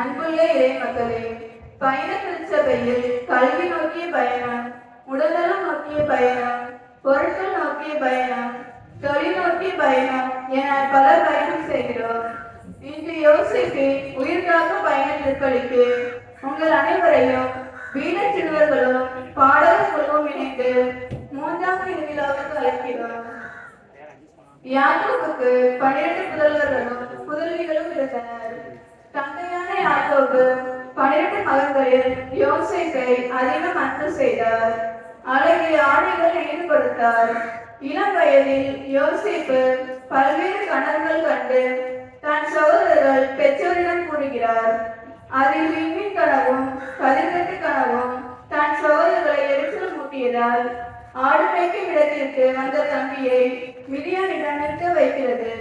அன்புள்ள இறைமக்களே, பயண திருச்சபையில் கல்வி நோக்கிய பயணம், உடல்நலம் நோக்கிய பயணம், பொருட்கள் நோக்கிய பயணம், தொழில் நோக்கிய பயணம் என பல பயணம் செய்கிறோம். இன்று யோசிப்பின் உயிர்காக்கும் பயண திருப்பலிக்கு உங்கள் அனைவரையும் வீர சிறுவர்களும் பாடகர்களும் இணைந்து 3ஆம் திருவிழாவுக்கு அழைக்கிறோம். யாக்கோபுக்கு 12 புதல்வர்களும் புதல்விகளும் இருந்தனர். தந்தையான யாக்கோபு 12 மகன்களில் யோசேப்பை அதிகம் அன்பு செய்தார். அழகிய ஆடைகள் நெய்து கொடுத்தார். இளம் வயதில் யோசேப்பு பல்வேறு கனவுகள் கண்டு தன் சகோதரர்கள் பெற்றோரிடம் கூறுகிறார். அதில் விண்மீன் கனவும் கதிர்கட்டு கனவும் தன் சகோதரர்களை எரிச்சல் மூட்டியதால் ஆடு மேய்க்கும் இடத்திற்கு வந்த தம்பியை மிதியானிடம் நிற்க வைக்கிறது.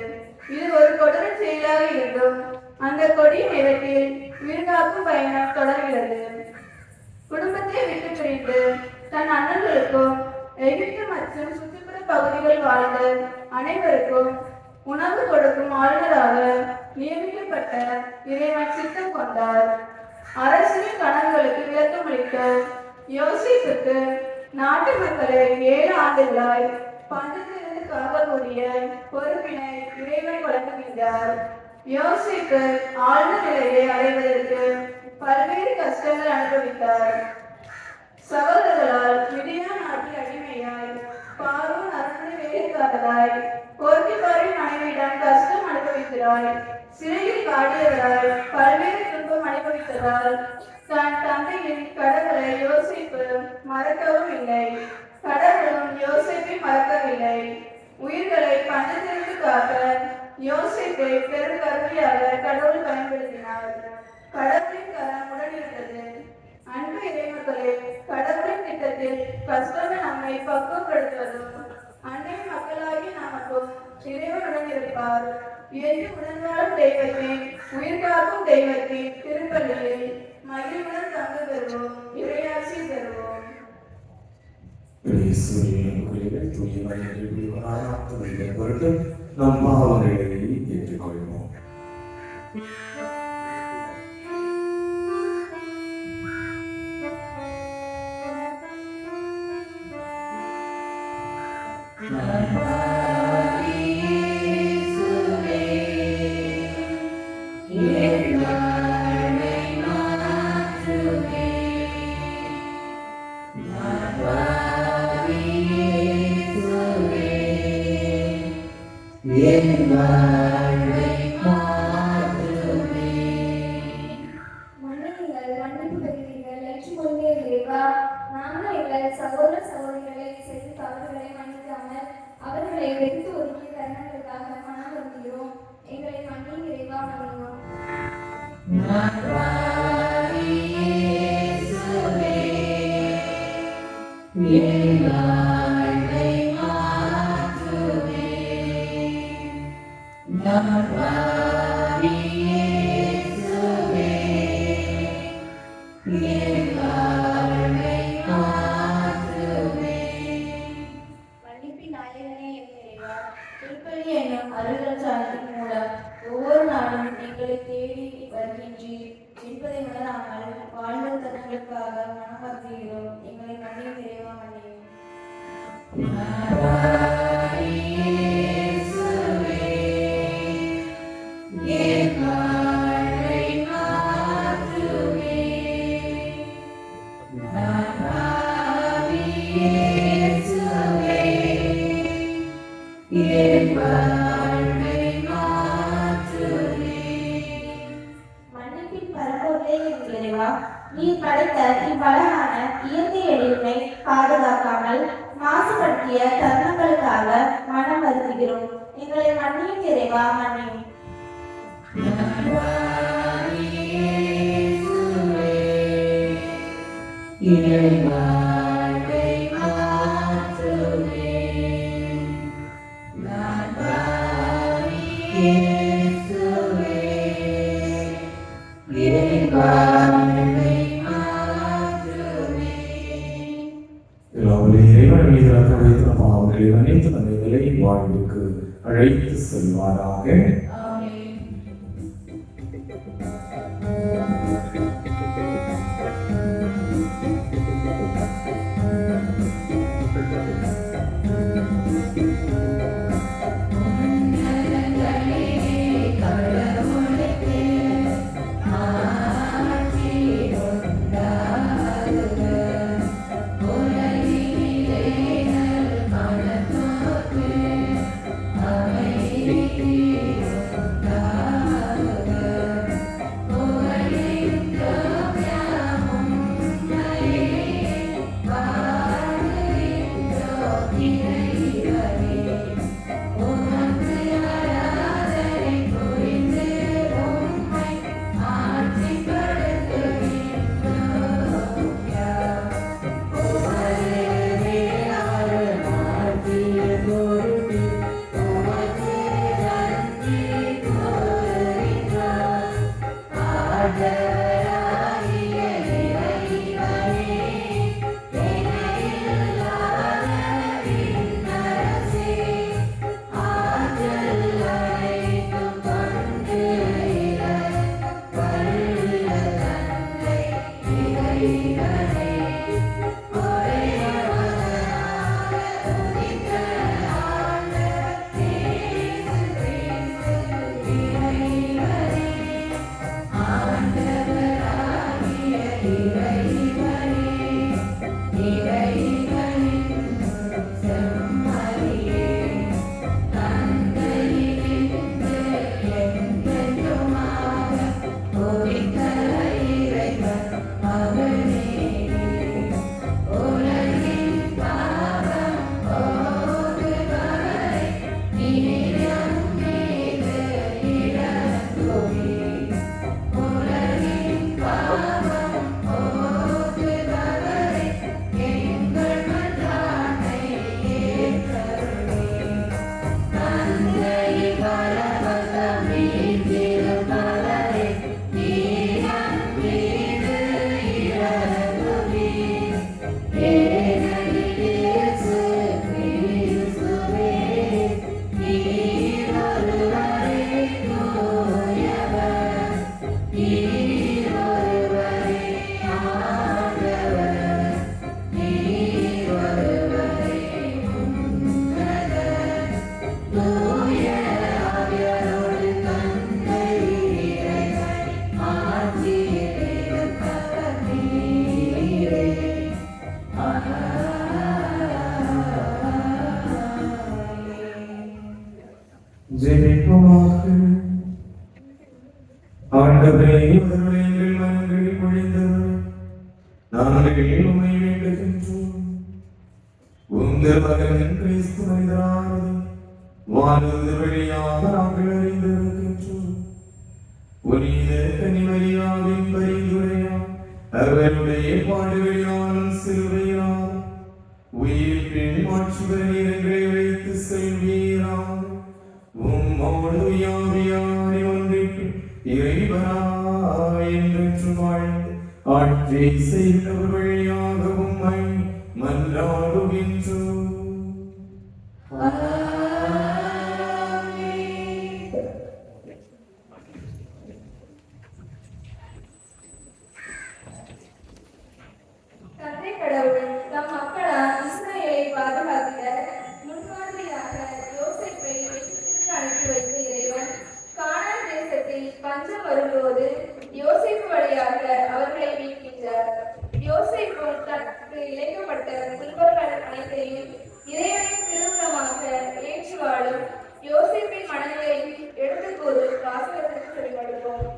இது ஒரு கொடூர செயலாக இருந்தும் அந்த கொடிய நேரத்தில் உயிர்காக்கும் பயணம் தொடர்கிறது. குடும்பத்தை விட்டு பிரிந்து தன் அண்ணன்களுக்கும் எகிப்து மற்றும் சுற்றுப்புற பகுதிகள் வாழ்ந்த அனைவருக்கும் உணவு கொடுக்கும் ஆளுநராக நியமிக்கப்பட்ட இறைவன் சித்தம் கொண்டார். அரசின் கனவுகளுக்கு விளக்கமளிக்க யோசேப்புக்கு நாட்டு மக்களை 7 ஆண்டுகளாய் பந்தத்திலிருந்து காக்கக்கூடிய பொறுப்பினை இறைவன் வழங்குகின்றார். யோசேப்பு ஆழ்ந்த நிலையை அடைவதற்கு பல்வேறு கஷ்டங்கள் அனுபவித்தார். சகோதரர்களால் மிதியான் நாட்டில் அடிமையாய், பார்வோன் அரண்மனை வேலைக்காரராய், போர்த்திபாரின் மனைவியிடம் கஷ்டம் அனுபவிக்கிறாய், சிறையில் காடியவராய் பல்வேறு துன்பம் அனுபவித்ததால் தன் தந்தையின் கடவுளை யோசேப்பு மறக்கவும் இல்லை. கடவுளும் யோசேப்பை மறக்கவில்லை. உயிர்களை பஞ்சத்திலிருந்து காக்க யோசேப்பை பெரும் கருவியாக கடவுள் பயன்படுத்தினார். கடவுளின் கரம் உடனிருந்தது. அன்பு இறைமக்களே, கடவுளின் திட்டத்தில் கஷ்டமே நம்மை பக்குவப்படுத்துவதும் அன்னை மக்களாகி நமக்கும் இறைவனுடன் இருப்பார் என்று உடன்வாழும் தெய்வத்தின் உயிர் காக்கும் தெய்வத்தின் திருப்பள்ளியில் மகிழ்வுடன் தங்கு பெறுவோம், இறையாட்சி பெறுவோம். நம் பாவங்களை ஏற்றுக்கொள்வோம். சகோதர சகோதரிகளை செய்து தவறுகளை மன்னிக்காமல் அவர்களை வெறுத்து ஒதுக்கிய தருணங்களுக்காக மனம் வருகிறோம். எங்களை மன்னியும் இறைவா, மன்னியும். ஒவ்வொரு நாளும் எங்களை தேடி வருகின்றீர் என்பதை உணராமல் வாழ்ந்த தருணங்களுக்காக மனம் வருந்துகிறோம். எங்களை மன்னியும் இறைவா, மன்னியும். நீ படைத்த இவ்வளவான இயற்கை எழிலை பாதுகாக்காமல் மாசுபடுத்திய தருணங்களுக்காக மனம் வருந்துகிறோம். எங்களை மன்னியும் இறைவா, மன்னியும். அனைத்து நன்மைகளை வாழ்வுக்கு அழைத்து செல்வாராக. உங்கள் மகன் கிறிஸ்து மனிதரானது வானது வழியாக நாங்கள் அறிந்திருக்கின்றோம். புனித கன்னிமரியாவின் பரிந்துரையால் அவருடைய பாடுகளினாலும் சிலுவையினால் உயிர்ப்பின் மாட்சிபெற நீரங்களை வைத்து செல்வீராக. உம்மோடு யாவியாரை ஒன்றிற்கு இறைவனாய் என்றென்று வாழ்ந்து ஆட்சி செய்தவர் வழியாக உம்மை மன்றாடுகின்றோம். தந்தை கடவுள் தம் மக்களால் இஸ்ரவேலை பாதுகாத்திட முன்மாதிரியாக யோசேப்பை எகிப்திற்கு அனுப்பி வைத்த இறைவன் கானான் தேசத்தில் பஞ்சம் வரும்போது யோசேப்பு வழியாக அவர்களை மீட்கின்றார். யோசேப்பும் தனக்கு இழைக்கப்பட்ட துன்பங்கள் அனைத்தையும் இறைவனின் திருவுளமாக ஏற்று வாழும் யோசேப்பின் மனநிலை எடுத்து கூறும் வாசகத்திற்கு செவிமடுப்போம்.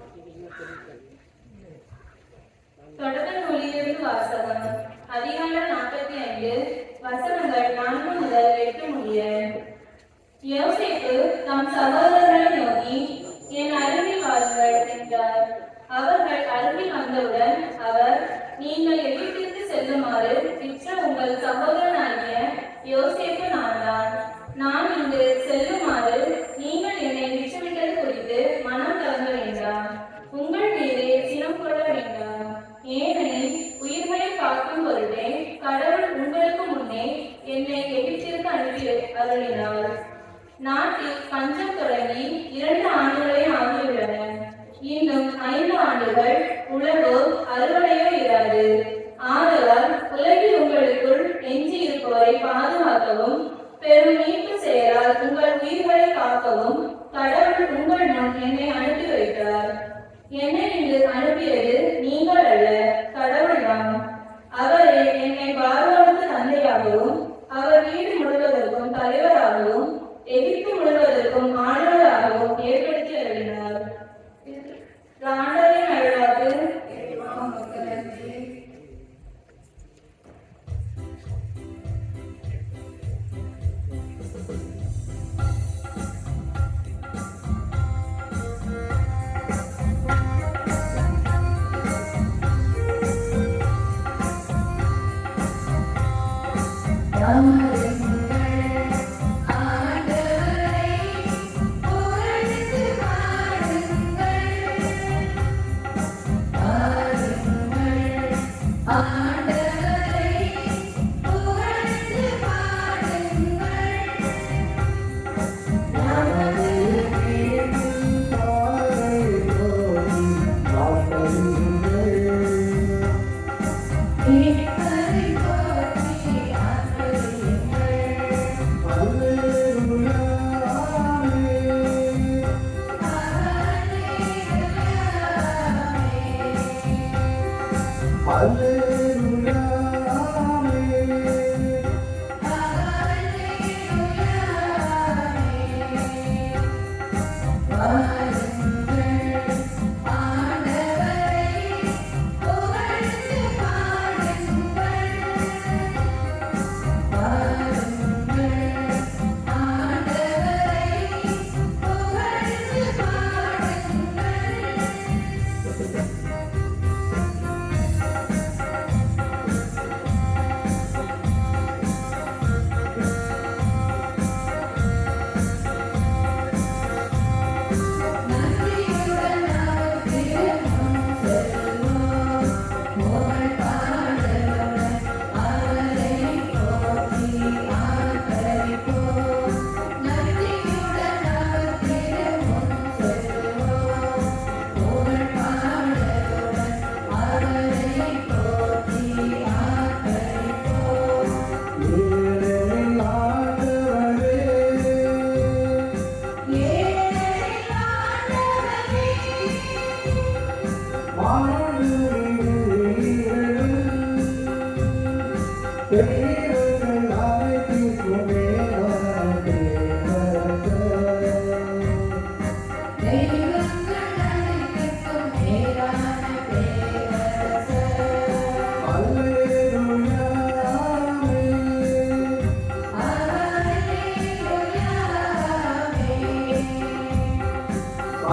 தொடக்க நூலிலிருந்து வாசகம். அதிகாரம் 45 வசனங்கள் 4 முதல் 8 முடிய. யோசேப்பு தம் சகோதரர்களை நோக்கி, என் அருகில் வாருங்கள் என்றார். அவர்கள் அருகில் வந்தவுடன் அவர், நீங்கள் எகிப்திற்கு செல்லுமாறு விற்ற உங்கள் சகோதரனாகிய யோசேப்பு நான்தான். நான் இங்கு செல்லுமாறு நீங்கள் என்னை விற்றுவிட்டது குறித்து மனம் கலங்க வேண்டாம். உங்கள் மீது சினம் கொள்ள வேண்டாம். ஏனெனில் உயிர்களை காக்கும் பொருட்டே கடவுள் உங்களுக்கு முன்னே என்னை எகிப்திற்கு அனுப்பி அருளினார். நாட்டில் பஞ்சம் தொடங்கி 2 ஆண்டுகளே ஆகியுள்ளன. இன்னும் 5 ஆண்டுகள் உழவோ அறுவடையோ இராது. ஆதலால் உலகில் உங்களுக்குள் எஞ்சி இருப்பவரை பாதுகாக்கவும் பெரும் மீட்பு செயலால் உங்கள் உயிர்களை காக்கவும் கடவுள் உங்கள் முன் என்னை அனுப்பி வைத்தார். என்னை இங்கு அனுப்பியது நீங்கள் அல்ல, கடவுள்தான். அவரே என்னை பார்வோனுக்கு தந்தையாகவும் அவர் வீடு முழுவதற்கும் தலைவராகவும் எகிப்து முழுவதற்கும் ஆளுநராகவும் ஏற்படுத்தி அருளினார். ஆண்டவரின் அருள்வாக்கு. ஆண்டவரை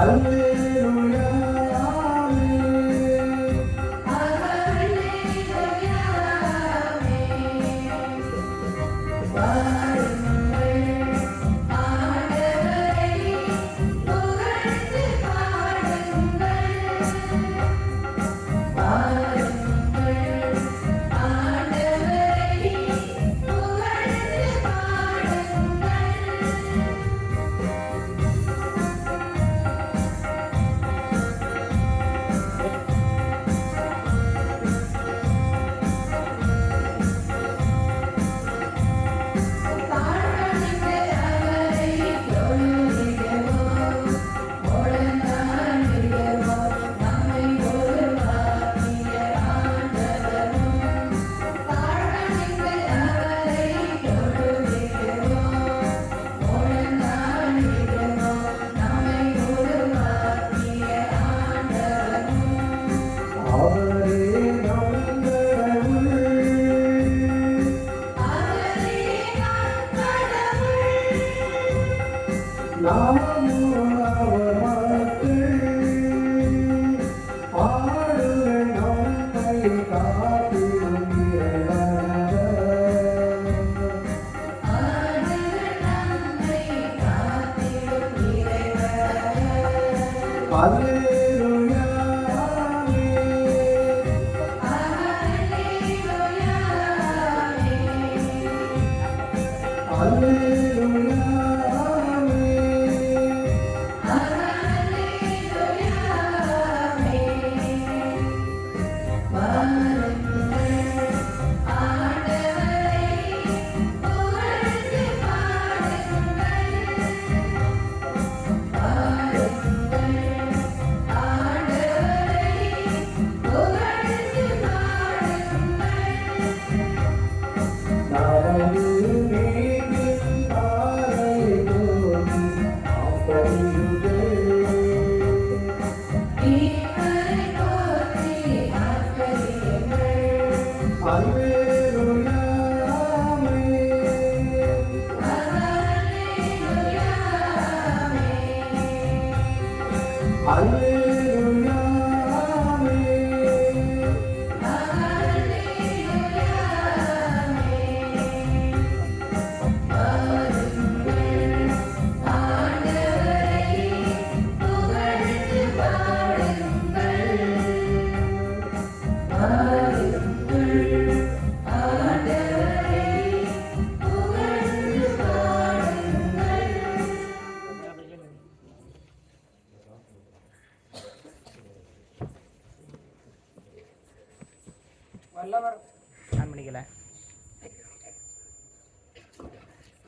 அல்லேலூயா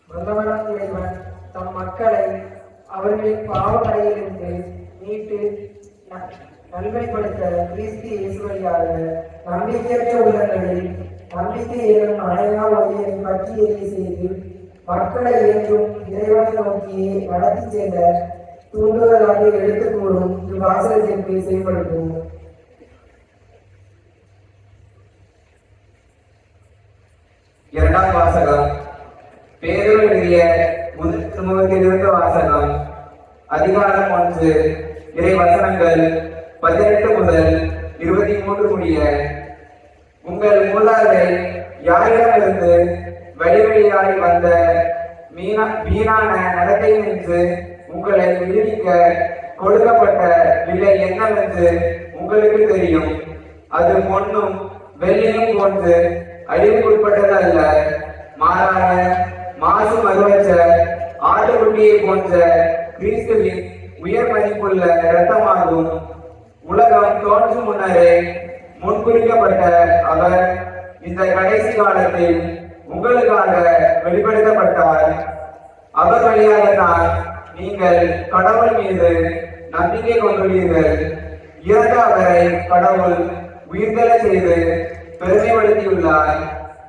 வல்லவரான இறைவன் தம் மக்களை அவர்களின் பாவக்கரையிலிருந்து மீட்டு நன்மைப்படுத்த கிறிஸ்து இயேசு வழியாக நம்பிக்கையற்ற உள்ளங்களில் நம்பிக்கை எனும் அணையா ஒளியை பற்றி எரிய செய்து மக்களை என்றும் இறைவனை நோக்கியே நடத்தி சென்ற தூண்டுதலாக எடுத்துக்கூடும் இவ்வாசகத்திற்கு செயல்படுத்தும். இரண்டாம் வாசகம் பேதுரு எழுதிய முதலிலிருந்து வாசகம். அதிகாரம் 1, இறை வசனங்கள் 18 முதல் 23 முடிய. உங்கள் மூதாதையர் யாரிடமிருந்து வழிவழியாய் வந்த வீணான நடத்தை நின்று உங்களை விடுவிக்க கொடுக்கப்பட்ட விலை என்னவென்று உங்களுக்கு தெரியும். அது பொன்னும் வெள்ளியும் போன்று அழிவுக்குட்பட்டது அல்ல, மாறாக மாசு மறுவற்ற ஆட்டுக்குட்டியை போன்ற கிறிஸ்துவின் உயர் மதிப்புள்ள இரத்தமாகும். உலகம் தோன்றும் முன்னரே முன்குறிக்கப்பட்ட அவர் இந்த கடைசி காலத்தில் உங்களுக்காக வெளிப்படுத்தப்பட்டார். அவர் வழியாகத்தான் நீங்கள் கடவுள் மீது நம்பிக்கை கொண்டுள்ளீர்கள். இறந்த அவரை கடவுள் உயிர்த்தெழ செய்து பெருமைப்படுத்தியுள்ளார்.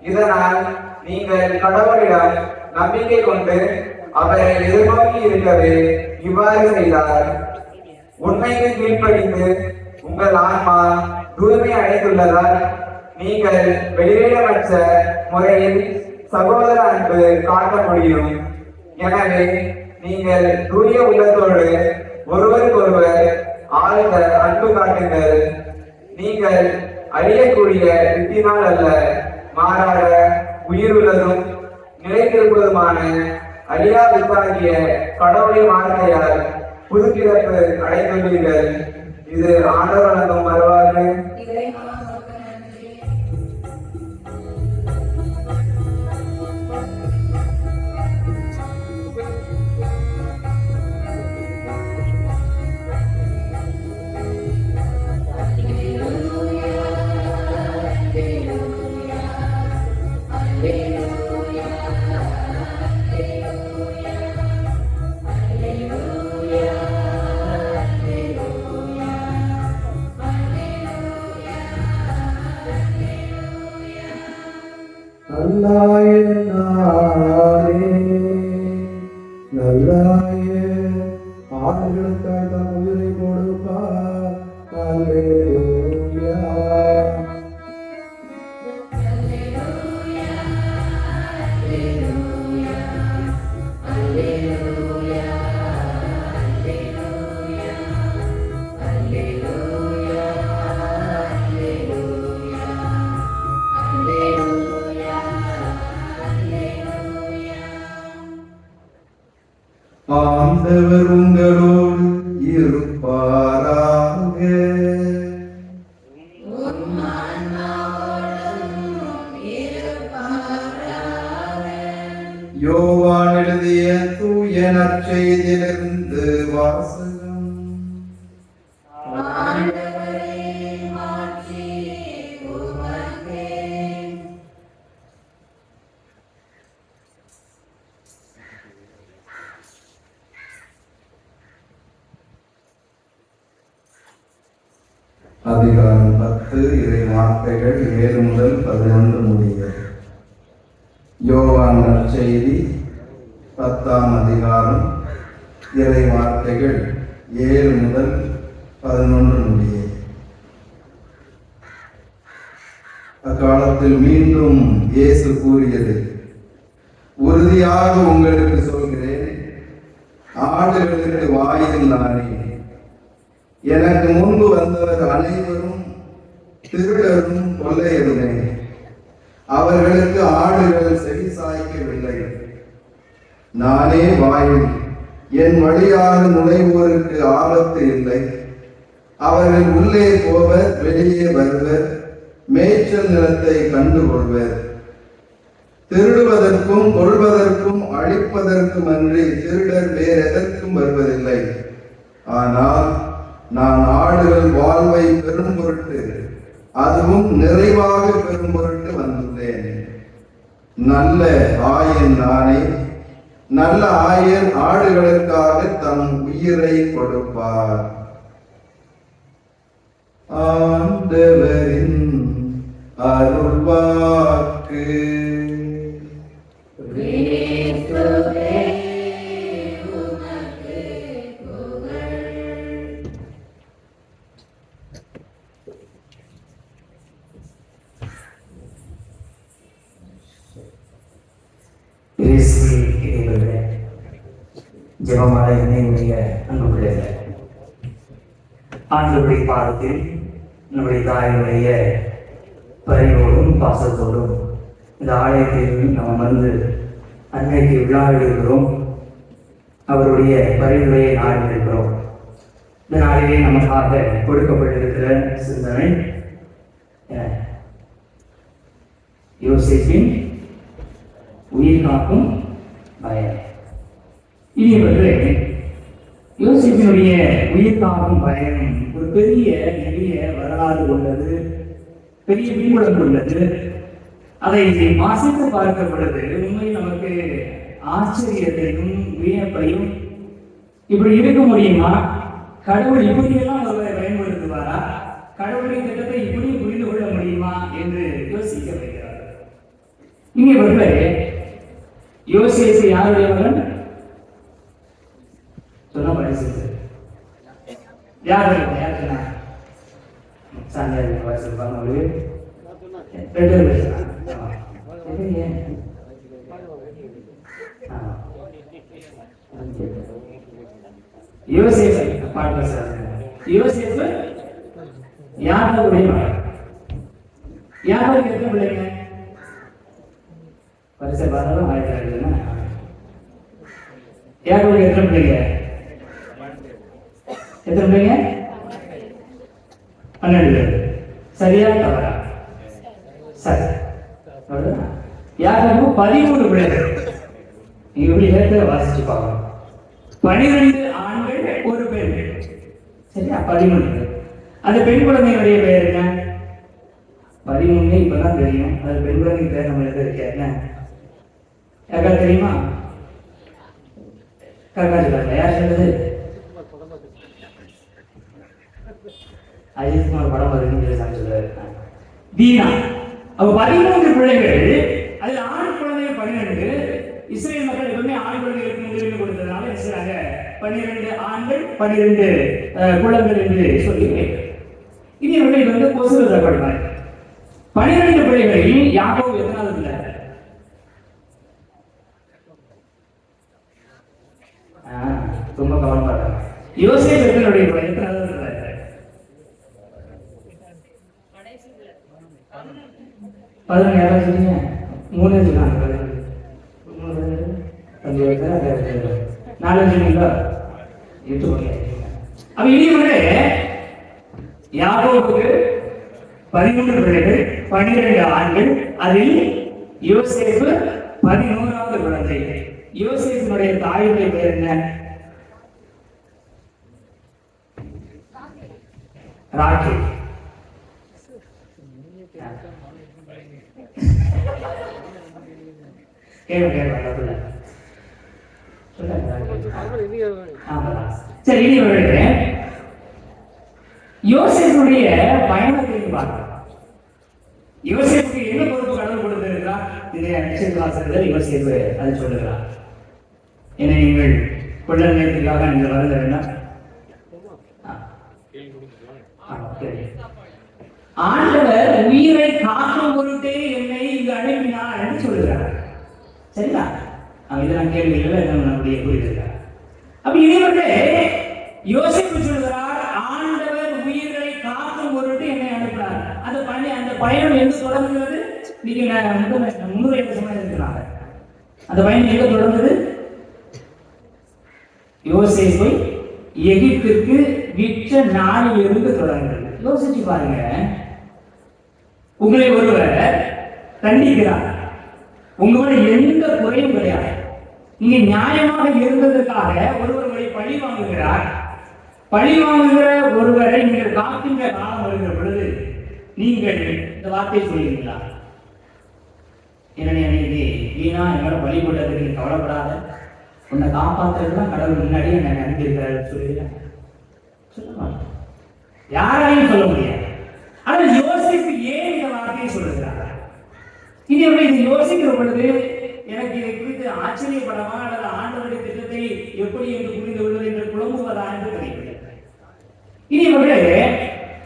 இதனால் நீங்கள் கடவுளிடம் நம்பிக்கை கொண்டு அவரை எதிர்நோக்கி இருக்கவே இவ்வாறு செய்தார். உண்மைக்கு கீழ்ப்படிந்து உங்கள் ஆன்மா தூய்மை அடைந்துள்ளதால் நீங்கள் வெளியிடமற்ற முறையில் சகோதர அன்பு காட்ட முடியும். எனவே நீங்கள் தூய உள்ளத்தோடு ஒருவருக்கொருவர் ஆழ்ந்த அன்பு காட்டுங்கள். நீங்கள் அழியக்கூடிய வித்தினால் அல்ல, மாறாக உயிருள்ளதும் நிலைத்திருப்பதுமான அழியா வித்தாகிய கடவுளின் வார்த்தையால் புதுப்பிறப்பு அடைந்துள்ளீர்கள். இது ஆண்டவர் வழங்கும் மறுவாக்கு. இதை நான் உமக்கு நன்றி. நல்லாயே நல்லாய ஆண்களுக்காக தம் உயிரை கொடுப்பார். அல்லேலூயா. ஆண்டவர் உங்களோடு இருப்பாராக. யோவான் எழுதிய தூய நற்செய்தியிலிருந்து வாசகம். அதிகாரம் 10 இறை வார்த்தைகள் 7 முதல் 11 முடிய. யோவான் நற்செய்தி 10ஆம் அதிகாரம் இறை வார்த்தைகள் 7 முதல் 11 முடிய. அக்காலத்தில் மீண்டும் இயேசு கூறியது, உறுதியாக உங்களுக்கு சொல்கிறேன், ஆடுகளுக்கு வாயில் நானே. எனக்கு முன்பு வந்தவர் அனைவரும் திருடரும் கொள்ளையருமே. அவர்களுக்கு ஆடுகள் செவி சாய்க்கவில்லை. நானே வாயில். என் வழியாக நுழைவோருக்கு ஆபத்து இல்லை. அவர்கள் உள்ளே போவர், வெளியே வருவர், மேய்ச்சல் நிலத்தை கண்டுகொள்வர். திருடுவதற்கும் கொள்வதற்கும் அழிப்பதற்கும் அன்றி திருடர் வேறெதற்கும் வருவதில்லை. ஆனால் நான் ஆடுகள் வாழ்வை பெரும் பொருட்டு, அதுவும் நிறைவாக பெரும் பொருட்டு வந்துள்ளேன். நல்ல ஆயன் நானே. நல்ல ஆயன் ஆடுகளுக்காக தம் உயிரை கொடுப்பார். ஆண்டவரின் அருள்வாக்கு. ஜெபமாலை என்னுடைய அன்பு பிள்ளைகள், ஆண்டவருடைய பாதத்தில் நம்முடைய தாயினுடைய பரிவோடும் பாசத்தோடும் இந்த ஆலயத்தில் நாம் வந்து அன்னைக்கு விழாவிடுகிறோம். அவருடைய பரிந்துரையை நாடியிருக்கிறோம். இந்த நாளிலே நமக்காக கொடுக்கப்பட்டிருக்கிற சிந்தனை யோசேப்பின் உயிர் காக்கும் பயம். இனிவரு யோசேப்பினுடைய உயிர் காக்கும் பயம் ஒரு பெரிய நிறைய வரலாறு உள்ளது, பெரிய பின்புலம் உள்ளது. அதை வாசித்து பார்க்கும் பொழுது உண்மையில் நமக்கு ஆச்சரியத்தையும் வியப்பையும், இப்படி இருக்க முடியுமா, கடவுள் இப்படியெல்லாம் ஒருவரை பயன்படுத்துவாரா, கடவுளின் திட்டத்தை இப்படி புரிந்து கொள்ள முடியுமா என்று யோசிக்க வைக்கிறார். இங்கே வந்து யோசேப்பு யாருடைய மகன் சொன்ன படிச்சு யாரு யாருன்னா சாந்தியா வயசு இருப்பாங்க. யோசேப்பு பாட்டு சார் யோசேப்பு யாக்கோபுடைய மகன். யாக்கோபுக்கு எத்தனை பிள்ளைங்க? பரிசை பார்த்தாலும் ஆயிரத்தி யாக்கோபுக்கு எத்தனை பிள்ளைங்க? எத்தனை பிள்ளைங்க? 12 பேர். சரியா தவறா? சரி. யாக்கோபு 13 பிள்ளைகள். நீங்க எப்படி ஏற்கனவே வாசிச்சு பார்க்கணும். 12 ஆண்கள் ஒரு பெண். சரியா? 13 பேர். அந்த பெண் குழந்தைகளுடைய பெயர் என்ன? 13 இப்பதான் தெரியும். அது பெண் குழந்தை பேர் நம்ம எழுத இருக்க என்ன? யாருக்கா தெரியுமா? கரெக்டா சொல்லுங்க. யார் சொல்றது? அஜித்குமார் படம் வருதுன்னு சொல்லுவாரு. தீனா. அப்ப 13 பிள்ளைகள், அதுல ஆண் குழந்தைகள் 12. இஸ்ரேல் மக்கள் எப்பவுமே ஆண் குழந்தைகளுக்கு முன்னுரிமை கொடுத்ததுனால என்ன செய்றாங்க? 12 ஆண்கள் 12 குழந்தைகள் என்று சொல்லி இனி இவர்கள் வந்து கொசுல தரப்படுவார். 12 பிள்ளைகளில் யாக்கோபு எத்தனாவது பிள்ளை? ரொம்ப கவனமா இருக்காங்க. யோசேப்பு எத்தனுடைய பிள்ளை? எத்தனாவது பிள்ளை? 11 யாராவது சொன்னீங்க? 3 சொன்னாங்க. 4 சொன்னீங்களா? 8 ஓகே. அப்ப இனி வந்து யாக்கோபுக்கு 13 பிள்ளைகள், 12 ஆண்கள். அதில் யோசேப்பு 11வது குழந்தை. யோசேப்பினுடைய தாயுடைய பெயர் என்ன? ராக்கேல். சரி, இனி வருகிறேன். யோசேப்புடைய பயணத்தை பார்க்கலாம். யோசேப்புக்கு என்ன பொறுப்பு கடவுள் கொடுத்திருக்கிறார்? இதை நிச்சயவாசகர் யோசேப்பு அதை சொல்லுகிறார். என்னை நீங்கள் கொள்ள நேரத்துக்காக நீங்கள் வருத வேண்டாம். ஆண்டவர் உயிரை காக்கும் பொருட்டே என்னை இங்கு அனுப்பினார் என்று சொல்லுகிறார். சரிங்களா? இதெல்லாம் கேள்விகள் நம்முடைய புரிதல். அப்ப இனிவர்களே யோசேப்பு சொல்கிறார், ஆண்டவர் உயிரை காக்கும் பொருட்டு என்னை அனுப்பினார். அந்த பயணம் எங்கு தொடங்குகிறது? நீங்க முன்னுரை இருக்கிறாங்க. அந்த பயணம் எங்க தொடங்குது? யோசேப்பை எகிப்திற்கு விற்ற நாளில் இருந்து தொடங்குகிறது. யோசிச்சு பாருங்க. உங்களை ஒருவர் தண்டிக்கிறார், உங்களோட எந்த குறையும் கிடையாது. நீங்க நியாயமாக இருந்ததற்காக ஒருவர் உங்களை பழி வாங்குகிறார். பழி வாங்குகிற ஒருவரை நீங்கள் காக்கின்ற காலம் வருகிற பொழுது நீங்கள் இந்த வார்த்தையை சொல்லுவீங்களா? என்னுடைய அன்னைக்கு வீணா என்னோட பழி கொண்டதுக்கு நீ கவலைப்படாத, உன்னை காப்பாற்றுறதுதான் கடவுள் முன்னாடியே என்னை அனுப்பியிருக்கிறாரு சொல்லுவீங்க? சொல்ல மாட்டேன். யாராலையும் சொல்ல முடியாது. ஆனால் யோசிப்பு ஏன் இந்த வார்த்தையை சொல்லுகிறார்? இனி இது யோசிக்கிற பொழுது எனக்கு இதை குறித்து ஆச்சரியப்படமா அல்லது ஆண்டவருடைய திட்டத்தை எப்படி என்று புரிந்து கொள்வது என்று குழம்புவதா என்று தெரியவில்லை. இனி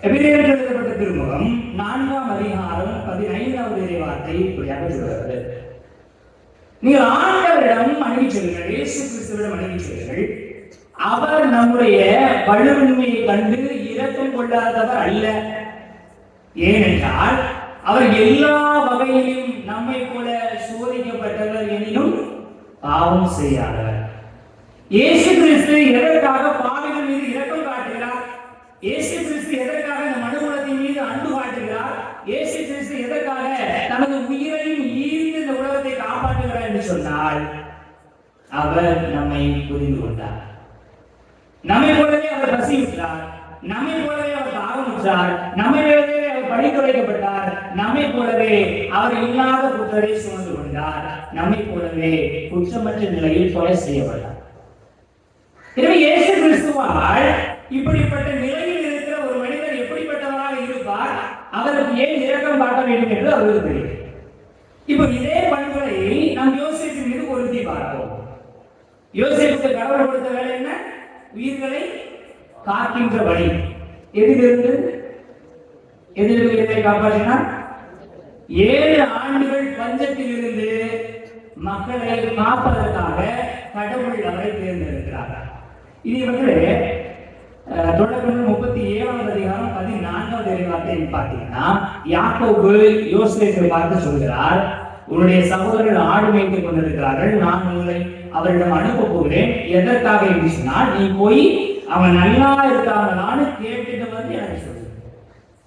எபிரேயருக்கு எழுதப்பட்ட திருமுகம் 4ஆம் அதிகாரம் 15வது வார்த்தை இப்படியாக சொல்கிறது. நீங்கள் ஆண்டவரிடம் அணுகி செல்லுங்கள், இயேசு கிறிஸ்துவிடம் அணுகி செல்லுங்கள். அவர் நம்முடைய வலுவின்மையை கண்டு இரக்கம் கொள்ளாதவர் அல்ல. ஏனென்றால் அவர் எல்லா வகையிலும் நம்மை போல சோதிக்கப்பட்டவர் எனினும் பாவம் செய்யாதவர். இயேசு கிறிஸ்து எதற்காக பாவிகள் மீது இரக்கம் காட்டுகிறார்? இயேசு கிறிஸ்து எதற்காக இந்த மனுகுலத்தின் மீது அன்பு காட்டுகிறார்? இயேசு கிறிஸ்து எதற்காக தனது உயிரையும் ஈர்ந்து இந்த உலகத்தை காப்பாற்றுகிறார் என்று சொன்னால், அவர் நம்மை புரிந்து கொண்டார். நம்மை போலவே அவர் பசியுற்றார், நம்மை போலவே அவர் தாகமுற்றார், நம்மை போலவே அவர் படிக்க வைக்கப்பட்டார், நம்மை போலவே அவர் இல்லாத குற்றத்தை சுமந்து கொண்டார், நம்மை போலவே குற்றமற்ற நிலையில் கொலை செய்யப்பட்டார். எனவே இயேசு கிறிஸ்துவால் இப்படிப்பட்ட நிலையில் இருக்கிற ஒரு மனிதர் எப்படிப்பட்டவராக இருப்பார், அவருக்கு ஏன் இரக்கம் காட்ட வேண்டும் என்று அவருக்கு தெரியும். இப்போ இதே பண்புகளை நாம் யோசேப்பு மீது பொருத்தி பார்ப்போம். யோசேப்புக்கு கடவுள் கொடுத்த வேலை என்ன? உயிர்களை காக்கின்ற வழி. எதிலிருந்து எதிர்களை காப்பாற்றினார்? 7 ஆண்டுகள் பஞ்சத்தில் இருந்து மக்களை காப்பதற்காக கடவுள் அவரை தேர்ந்தெடுக்கிறார். இது தொடக்கம் 37வது அதிகாரம் 14வது இறைவார்த்தை பார்த்தீங்கன்னா, யாக்கோபு யோசேப்பை பார்த்து சொல்கிறார், உன்னுடைய சகோதரர்கள் ஆடு மேய்த்துக் கொண்டிருக்கிறார்கள், நான் உங்களை அவரிடம் அனுப்ப போகிறேன். எதற்காக என்று சொன்னால், நீ போய் அவன் நல்லா இருக்காங்களான்னு கேட்டுட்டு வந்து எனக்கு சொல்லு.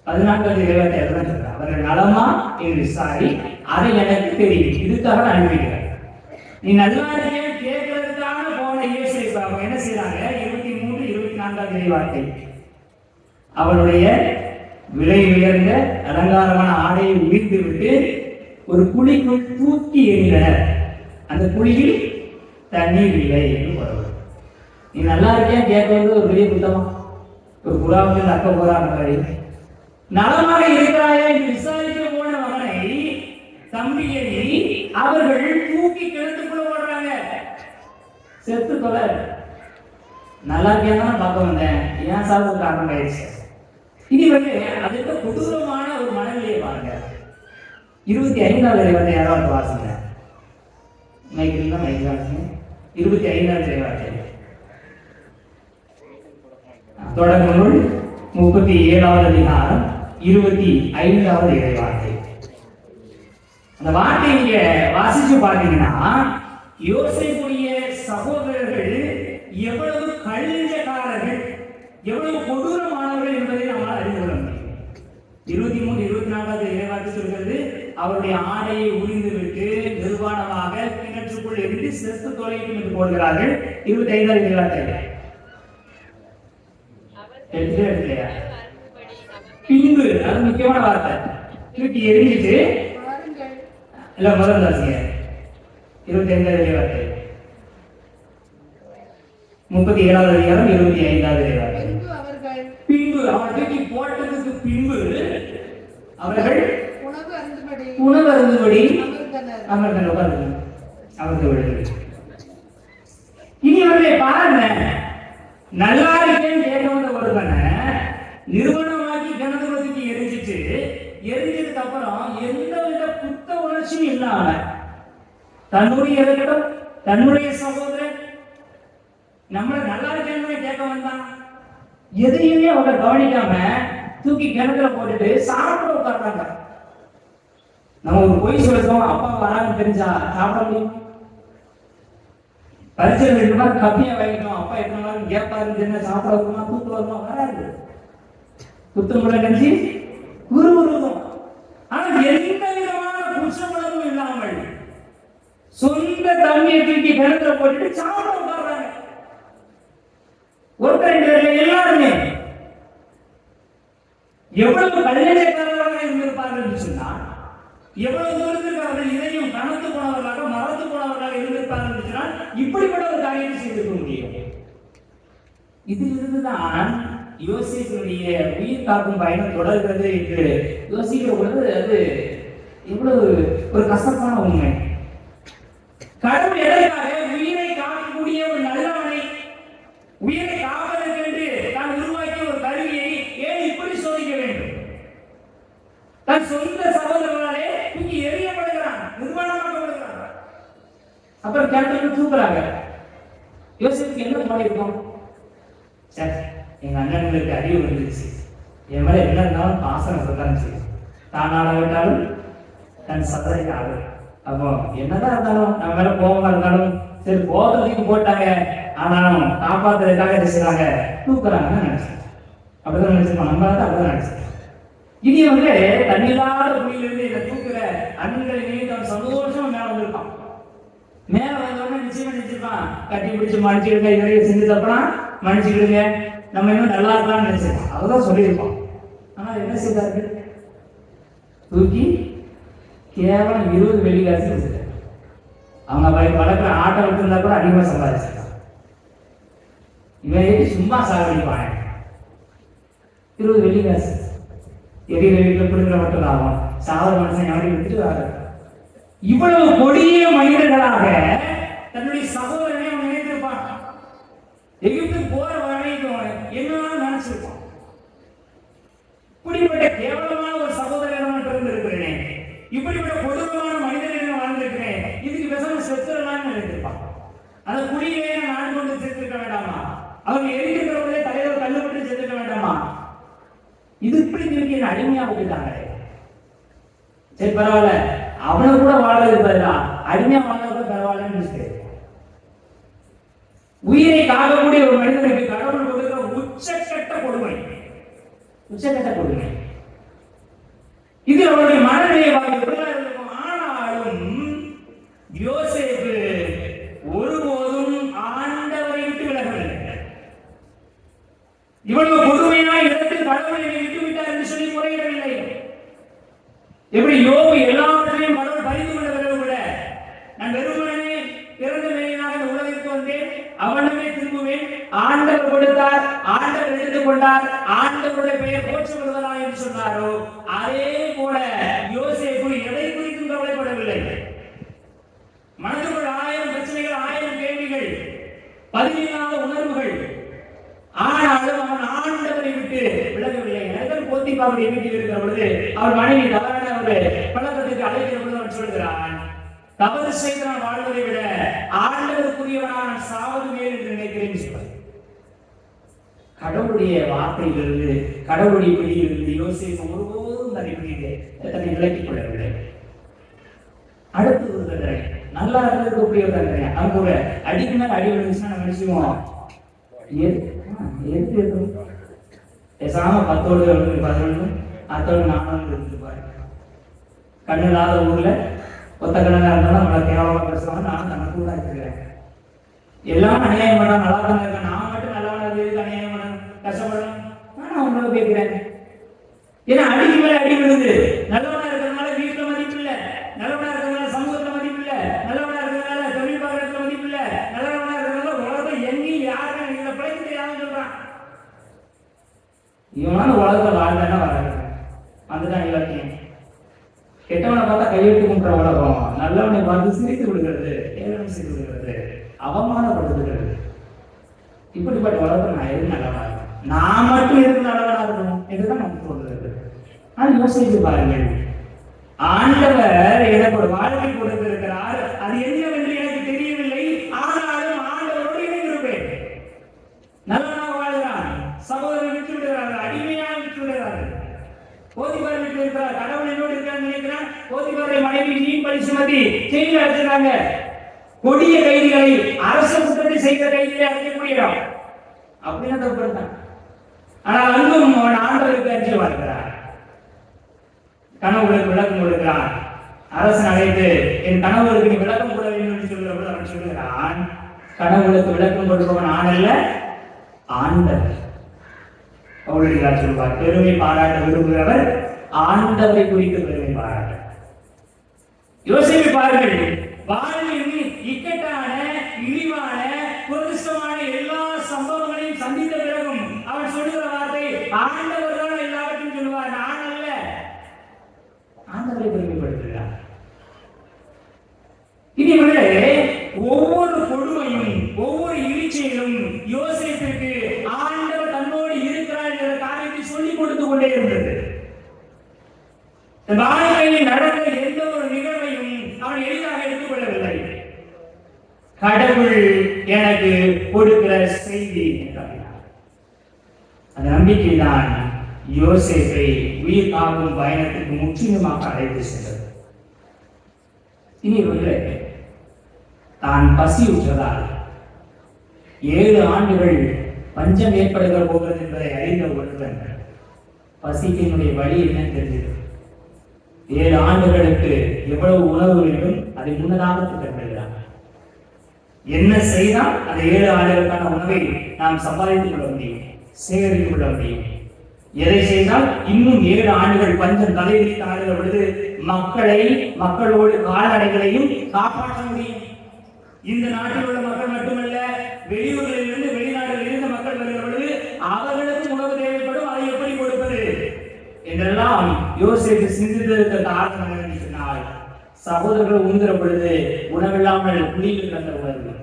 14வது இறைவார்த்தை எல்லாம் சொல்றார், அவர்கள் நலமா என்று விசாரி, அதை எனக்கு தெரியும், இதுக்காக அனுப்பிக்கிறேன். நீ நல்லா இருக்கிய கேட்கறதுக்காக போன யோசேப்பு அவங்க என்ன செய்யறாங்க? 23, 24வது இறைவார்த்தை, அவருடைய விலை உயர்ந்த அலங்காரமான ஆடையை உயிர்த்து விட்டு ஒரு குழிக்குள் தூக்கி எறிந்தனர். அந்த குழியில் தண்ணீர் இல்லை என்று பொருள். நீ நல்லா இருக்கியா கேட்கறது ஒரு பெரிய குத்தமா? ஒரு புறாவுக்கு நக்க போறாங்க மாதிரி. நலமாக இருக்கிறாயா என்று விசாரிக்க போன மகனை தம்பியை அவர்கள் தூக்கி கிணத்துக்குள்ள போடுறாங்க. செத்து தொலை. நல்லா இருக்கியா பார்க்க வந்தேன், ஏன் சாப்பிட காரணம் ஆயிடுச்சு. இனி வந்து அதுக்கு கொடூரமான ஒரு மனநிலையை பாருங்க. 25வது இறைவார்த்தை யாராவது வாசிங்க. மைக்கில் தான் மைக்கில் வாசிங்க. 25வது இறைவார்த்தை தொடக்க நூல் 37வது அதிகாரம் 25வது இறைவார்த்தை. அந்த வார்த்தை நீங்க வாசிச்சு பார்த்தீங்கன்னா, யோசேப்புடைய சகோதரர்கள் எவ்வளவு கழிஞ்சக்காரர்கள், எவ்வளவு கொடூரமானவர்கள் என்பதை நம்மால் அறிந்து கொள்ள முடியும். 23, 24வது இறைவார்த்தை சொல்கிறது, அவருடைய ஆடையை உரிந்து விட்டு நிர்வாணமாக கிணற்றுக்குள் இருந்து செத்து தொலைக்கும் என்று போடுகிறார்கள். 25வது இறைவார்த்தை எடுத்துலையா? பின்பு, அது முக்கியமான வார்த்தை, தூக்கி எரிஞ்சிட்டு இல்ல முதல் தாசிங்க 25வது இறைவார்த்தை 37வது அதிகாரம் 25வது இறைவார்த்தை. பின்பு அவன் தூக்கி போட்டதுக்கு பின்பு அவர்கள் உணவு அருந்தும்படி அமர்ந்து. இனி அவர்களை பாருங்க, நல்லா இருக்கேன்னு கேட்க வந்த ஒருவனை நிறுவனமாக்கி கனதுக்கு எரிஞ்சிட்டு, எரிஞ்சதுக்கு அப்புறம் எந்த வித புத்த உணர்ச்சியும் இல்லாம தன்னுடைய சகோதரன் நம்மள நல்லா இருக்கேன்னு கேட்க வந்தான், எதையுமே அவங்க கவனிக்காம தூக்கி கிணத்துல போட்டுட்டு சாப்பிட உட்கார்றாங்க. நம்ம ஒரு பொய் சொல்லிட்டோம், அப்பா வரான்னு தெரிஞ்சா சாப்பிட முடியும்? பரிசு 2 நாள் கப்பியா வாங்கிட்டோம், அப்பா எத்தனை நாள் கேப்பாரு தெரிஞ்சா சாப்பிட வருமா? தூத்து வருமா? வராது. புத்தமுள்ள நெஞ்சு குருகுருதும். ஆனால் எந்த விதமான குற்றமும் இல்லாமல் சொந்த தண்ணியை தூக்கி கிணத்துல போட்டுட்டு சாப்பிட உட்கார்றாங்க. ஒருத்தர் 2 பேர்ல எல்லாருமே எவ்வளவு கல்யாணக்காரர்களாக இருந்திருப்பார்கள் என்று சொன்னால், எவ்வளவு தூரத்திற்கு அவர்கள் இதையும் கணத்து போனவர்களாக மறந்து போனவர்களாக இருந்திருப்பார்கள் என்று சொன்னால், இப்படிப்பட்ட ஒரு காரியத்தை செய்திருக்க முடியும். இதிலிருந்துதான் யோசேப்பினுடைய உயிர் காக்கும் பயணம் தொடர்கிறது என்று யோசிக்கிற பொழுது அது எவ்வளவு ஒரு கசப்பான உண்மை. கடவுள் எதற்காக உயிரை காக்கக்கூடிய ஒரு நல்லவனை, உயிரை காப்பதற்கு என்று தான் உருவாக்கிய ஒரு கருவியை ஏன் இப்படி சோதிக்க வேண்டும்? தன் சொந்த சகோதரர்களாலே தூக்கி எறியப்படுகிறான், நிர்வாணமாக்கப்படுகிறான். அப்புறம் கேட்டதுக்கு தூக்குறாங்க. யோசிப்புக்கு என்ன பண்ணிருக்கோம்? சரி, எங்க அண்ணன்களுக்கு அறிவு வந்துருச்சு, என் மேல என்ன இருந்தாலும் பாசனம் சொல்லதான் செய்யும், தான் ஆடாவிட்டாலும் தன் சதனைக்கு ஆடும். அப்போ என்னதான் இருந்தாலும் நம்ம மேல கோபமா இருந்தாலும் சரி, கோபத்துக்கு போட்டாங்க, ஆனாலும் காப்பாத்துறதுக்காக என்ன செய்யறாங்க? தூக்குறாங்கன்னு நினைச்சேன். அப்படிதான் நினைச்சிருப்போம், நம்ம தான் அப்படிதான் நினைச்சேன். இனி வந்து தண்ணியில்லாத குழியிலிருந்து இதை தூக்குற அண்ணன்களை நீங்க சந்தோஷமா மேல வந்திருப்பான். மேல வந்தோடனே நிச்சயமா நினைச்சிருப்பான், கட்டி பிடிச்சு மன்னிச்சுடுங்க, இதுவரையும் செஞ்சு தப்பனா மன்னிச்சுக்கிடுங்க, நம்ம இன்னும் நல்லா இருக்கலாம்னு நினைச்சிருப்பான். அவதான் சொல்லியிருப்பான். ஆனா என்ன செய்தார்கள்? தூக்கி கேவலம் 20 வெள்ளிக்காசு கொடுத்துட்டாங்க. அவங்க வளர்க்குற ஆட்டை விட்டுருந்தா கூட அதிகமாக சம்பாதிச்சிருக்காங்க. இவன் சும்மா சாகடிப்பாங்க. 20 வெள்ளிக்காசு எரியிற வீட்டில் பிடிக்கிற மட்டும் லாபம், சாவர மனுஷன் யாரையும் விட்டுட்டு வர. இவ்வளவு கொடிய மனிதர்களாக தன்னுடைய சகோதரனை அவன் நினைத்திருப்பான். எகிப்துக்கு போற வரைக்கும் என்னன்னு நினைச்சிருப்பான். இப்படிப்பட்ட கேவலமான ஒரு சகோதரன் இருந்திருக்கிறேன், இப்படிப்பட்ட கொடூரமான மனிதர்கள் வாழ்ந்திருக்கிறேன், இதுக்கு விஷம் செத்துறலான்னு நினைத்திருப்பான். அந்த குடியிலே நான் கொண்டு சேர்த்திருக்க வேண்டாமா? அவங்க எரிக்கிறவர்களே தலைவர் கல்லுப்பட்டு இது இப்படி திருப்பி என்ன அடிமையா விட்டுட்டாங்களே. சரி பரவாயில்ல, அவனை கூட வாழ இருப்பதா அடிமையா வாழ கூட பரவாயில்லன்னு உயிரை காக்கக்கூடிய ஒரு மனிதனுக்கு கடவுள் கொடுக்கிற உச்சக்கட்ட கொடுமை. இது அவருடைய மனநிலையை இருக்கும். ஆனாலும் யோசேப்பு ஒருபோதும் ஆண்டவரை விட்டு விலகவில்லை. இவ்வளவு கொடுமையான இடத்தில் கடவுளை விட்டு விட்டார் என்று சொல்லி முறையிடவில்லை. எப்படி யோபு எல்லாவற்றையும் கடவுள் பறித்து கொண்ட பிறகு கூட, நான் வெறுமனே பிறந்த மேலாக இந்த உலகிற்கு வந்தேன், அவனுமே திரும்புவேன், ஆண்டவர் கொடுத்தார், ஆண்டவர் எடுத்துக் கொண்டார், ஆண்டவருடைய பெயர் போற்றப்படுவதா என்று சொன்னாரோ, அதே போல யோசேப்பு எதை குறித்தும் கவலைப்படவில்லை. மனதுக்குள் 1000 பிரச்சனைகள், 1000 கேள்விகள், பதிலில்லாத உணர்வுகள். ஆனாலும் அவன் ஆண்டவரை விட்டு விலகவில்லை. நகர் போத்திபாவுடைய வீட்டில் இருக்கிற பொழுது அவர் மனைவி தவறான ஒரு பழக்கத்திற்கு அழைக்கிற பொழுது அவன் சொல்கிறான், தவறு செய்து நான் வாழ்வதை விட ஆண்டவருக்குரியவனாக நான் சாவது மேல் என்று நினைக்கிறேன் சொல்வார். கடவுளுடைய வார்த்தையிலிருந்து, கடவுளுடைய பிடியிலிருந்து யோசேப்பு ஒருபோதும் தன்னை விலக்கிக் கொள்ளவில்லை. அடுத்து ஒரு தண்டனை, நல்லா இருக்கக்கூடிய ஒரு தண்டனை. அவங்க ஒரு அடிக்கு மேல அடி விழுந்துச்சுன்னா நம்ம நினைச்சுவோம், பேசாம 10ஓடு 11 அத்தோடு 4 இருந்துருப்பாரு. கண்ணு இல்லாத ஊர்ல ஒத்த கண்ணா இருந்தாலும் நம்மளை கேவலமா பேசுவாங்க. நானும் தனக்கு தான் இருக்கிறேன். எல்லாம் அநியாயம் பண்ணா நல்லா தானே இருக்கேன், நான் மட்டும் நல்லா அநியாயம் பண்ண கஷ்டப்படணும். நான் உங்களை கேட்கிறேன். ஏன்னா அடிக்கு மேல அடி விழுந்து நல்லவனா இருக்கிறதுனால வீட்டுல மதிப்பு இல்லை, நல்லவனா இருக்கிறதுனால சமூகத்துல மதிப்பு இல்லை, நல்லவனா இருக்கிறதுனால தொழில் பார்க்கறதுல மதிப்பு இல்லை, நல்லவனா இருக்கிறதுனால உலகத்தை எங்கேயும் யாருமே இதை பிழைக்க தெரியாதுன்னு சொல்றான். இவனால உலகத்தை வாழ்ந்தா வராது. அதுதான் இலக்கியம். கெட்டவனை பார்த்தா கையெழுத்து கும்பிட்ற உலகம், நல்லவனை பார்த்து சிரித்து விடுகிறது, ஏளனம் செய்து விடுகிறது, அவமானப்படுத்துகிறது. இப்படிப்பட்ட உலகத்தில் நான் எது நல்லவனா இருக்கேன், நான் மட்டும் எதுக்கு நல்லவனா இருக்கணும் என்றுதான் நமக்கு தோன்றுகிறது. ஆனால் யோசித்து பாருங்கள், ஆண்டவர் எனக்கு ஒரு வாழ்க்கை கொடுத்திருக்கிறார், அது என்னவென்று எனக்கு தெரியவில்லை. ஆனாலும் ஆண்டவரோடு இணைந்திருப்பேன். நல்லவனாக வாழ்கிறான், சகோதரன் விட்டு விடுகிறார்கள், அடிமையாக விட்டு விடுகிறார்கள். போதிபார் வீட்டில் இருக்கிறார், கடவுள் என்னோடு இருக்கிறான்னு நினைக்கிறான். போதிபாரை மனைவி மீன் பழி சுமத்தி ஜெயிலில் அடைச்சிருக்காங்க. கொடிய கைதிகளை, அரசு குற்றத்தை செய்த கைதிகளை அடைக்கக்கூடிய இடம். அப்படின்னு தப்புறான். ஆனால் அங்கும் அவன் ஆண்டவருக்கு அஞ்சு வாழ்கிறார். கணவருக்கு விளக்கம் கொடுக்கிறான். அரசன் அழைத்து என் கணவருக்கு நீ விளக்கம் கொள்ள வேண்டும் என்று சொல்கிறபோது அவன் சொல்கிறான், கணவருக்கு விளக்கம் கொடுப்பவன் ஆண் அல்ல, ஆண்டவர். பவுலடிகளார் சொல்வார், பெருமை பாராட்ட விரும்புகிறவர் ஆண்டவரை குறித்து பெருமை பாராட்ட. யோசித்து பாருங்கள், வாழ்வின் இக்கட்டான, இழிவான, துரதிர்ஷ்டமான எல்லா சம்பவங்களையும் சந்தித்த பிறகும் அவன் சொல்லுகிற வார்த்தை ஆண்டவர் தான் எல்லாவற்றையும் சொல்லுவார், நான் அல்ல. ஆண்டவரை பெருமைப்படுத்துகிறார். இனிமேலே ஒவ்வொரு கொடுமையும், ஒவ்வொரு இழிச்சையிலும் யோசேப்பிற்கு ஆண்டவர் தன்னோடு இருக்கிறார் என்ற காரியத்தை சொல்லிக் கொடுத்து கொண்டே இருந்தது. வாழ்க்கையில் நடந்த எந்த ஒரு நிகழ்வையும் அவன் எளிதாக எடுத்துக்கொள்ளவில்லை. கடவுள் எனக்கு கொடுக்கிற செய்தி, அந்த நம்பிக்கை தான் யோசேப்பை உயிர் காக்கும் பயணத்துக்கு முற்றிலுமாக அழைத்து சென்றது. இனி தான் பசியுற்றதால் 7 ஆண்டுகள் பஞ்சம் ஏற்படுகிற போகிறது என்பதை அறிந்த ஒருவன் பசிக்கினுடைய வழி என்ன தெரிஞ்சது. 7 ஆண்டுகளுக்கு எவ்வளவு உணவு வேண்டும் அதை முன்னதாக திட்டமிடுகிறான். என்ன செய்தால் அந்த 7 ஆண்டுகளுக்கான உணவை நாம் சம்பாதித்துக் கொள்ள முடியும், சேகரித்துக் கொள்ள முடியும். எதை செய்தால் இன்னும் 7 ஆண்டுகள் பஞ்சம் தலைவிரித்து ஆடுகிற பொழுது மக்களோடு கால்நடைகளையும் காப்பாற்ற முடியும். இந்த நாட்டில் உள்ள மக்கள் மட்டுமல்ல, வெளியூர்களில் இருந்து வெளிநாடுகளில் இருந்து மக்கள் வருகிற பொழுது அவர்களுக்கும் உணவு தேவைப்படும், அதை எப்படி கொடுப்பது என்றெல்லாம் யோசித்து சிந்தித்ததற்கு காரணம் என்று சொன்னால், சகோதரர்கள் உண்கிற பொழுது உணவில்லாமல் குடியில் கிடந்த உணர்வு,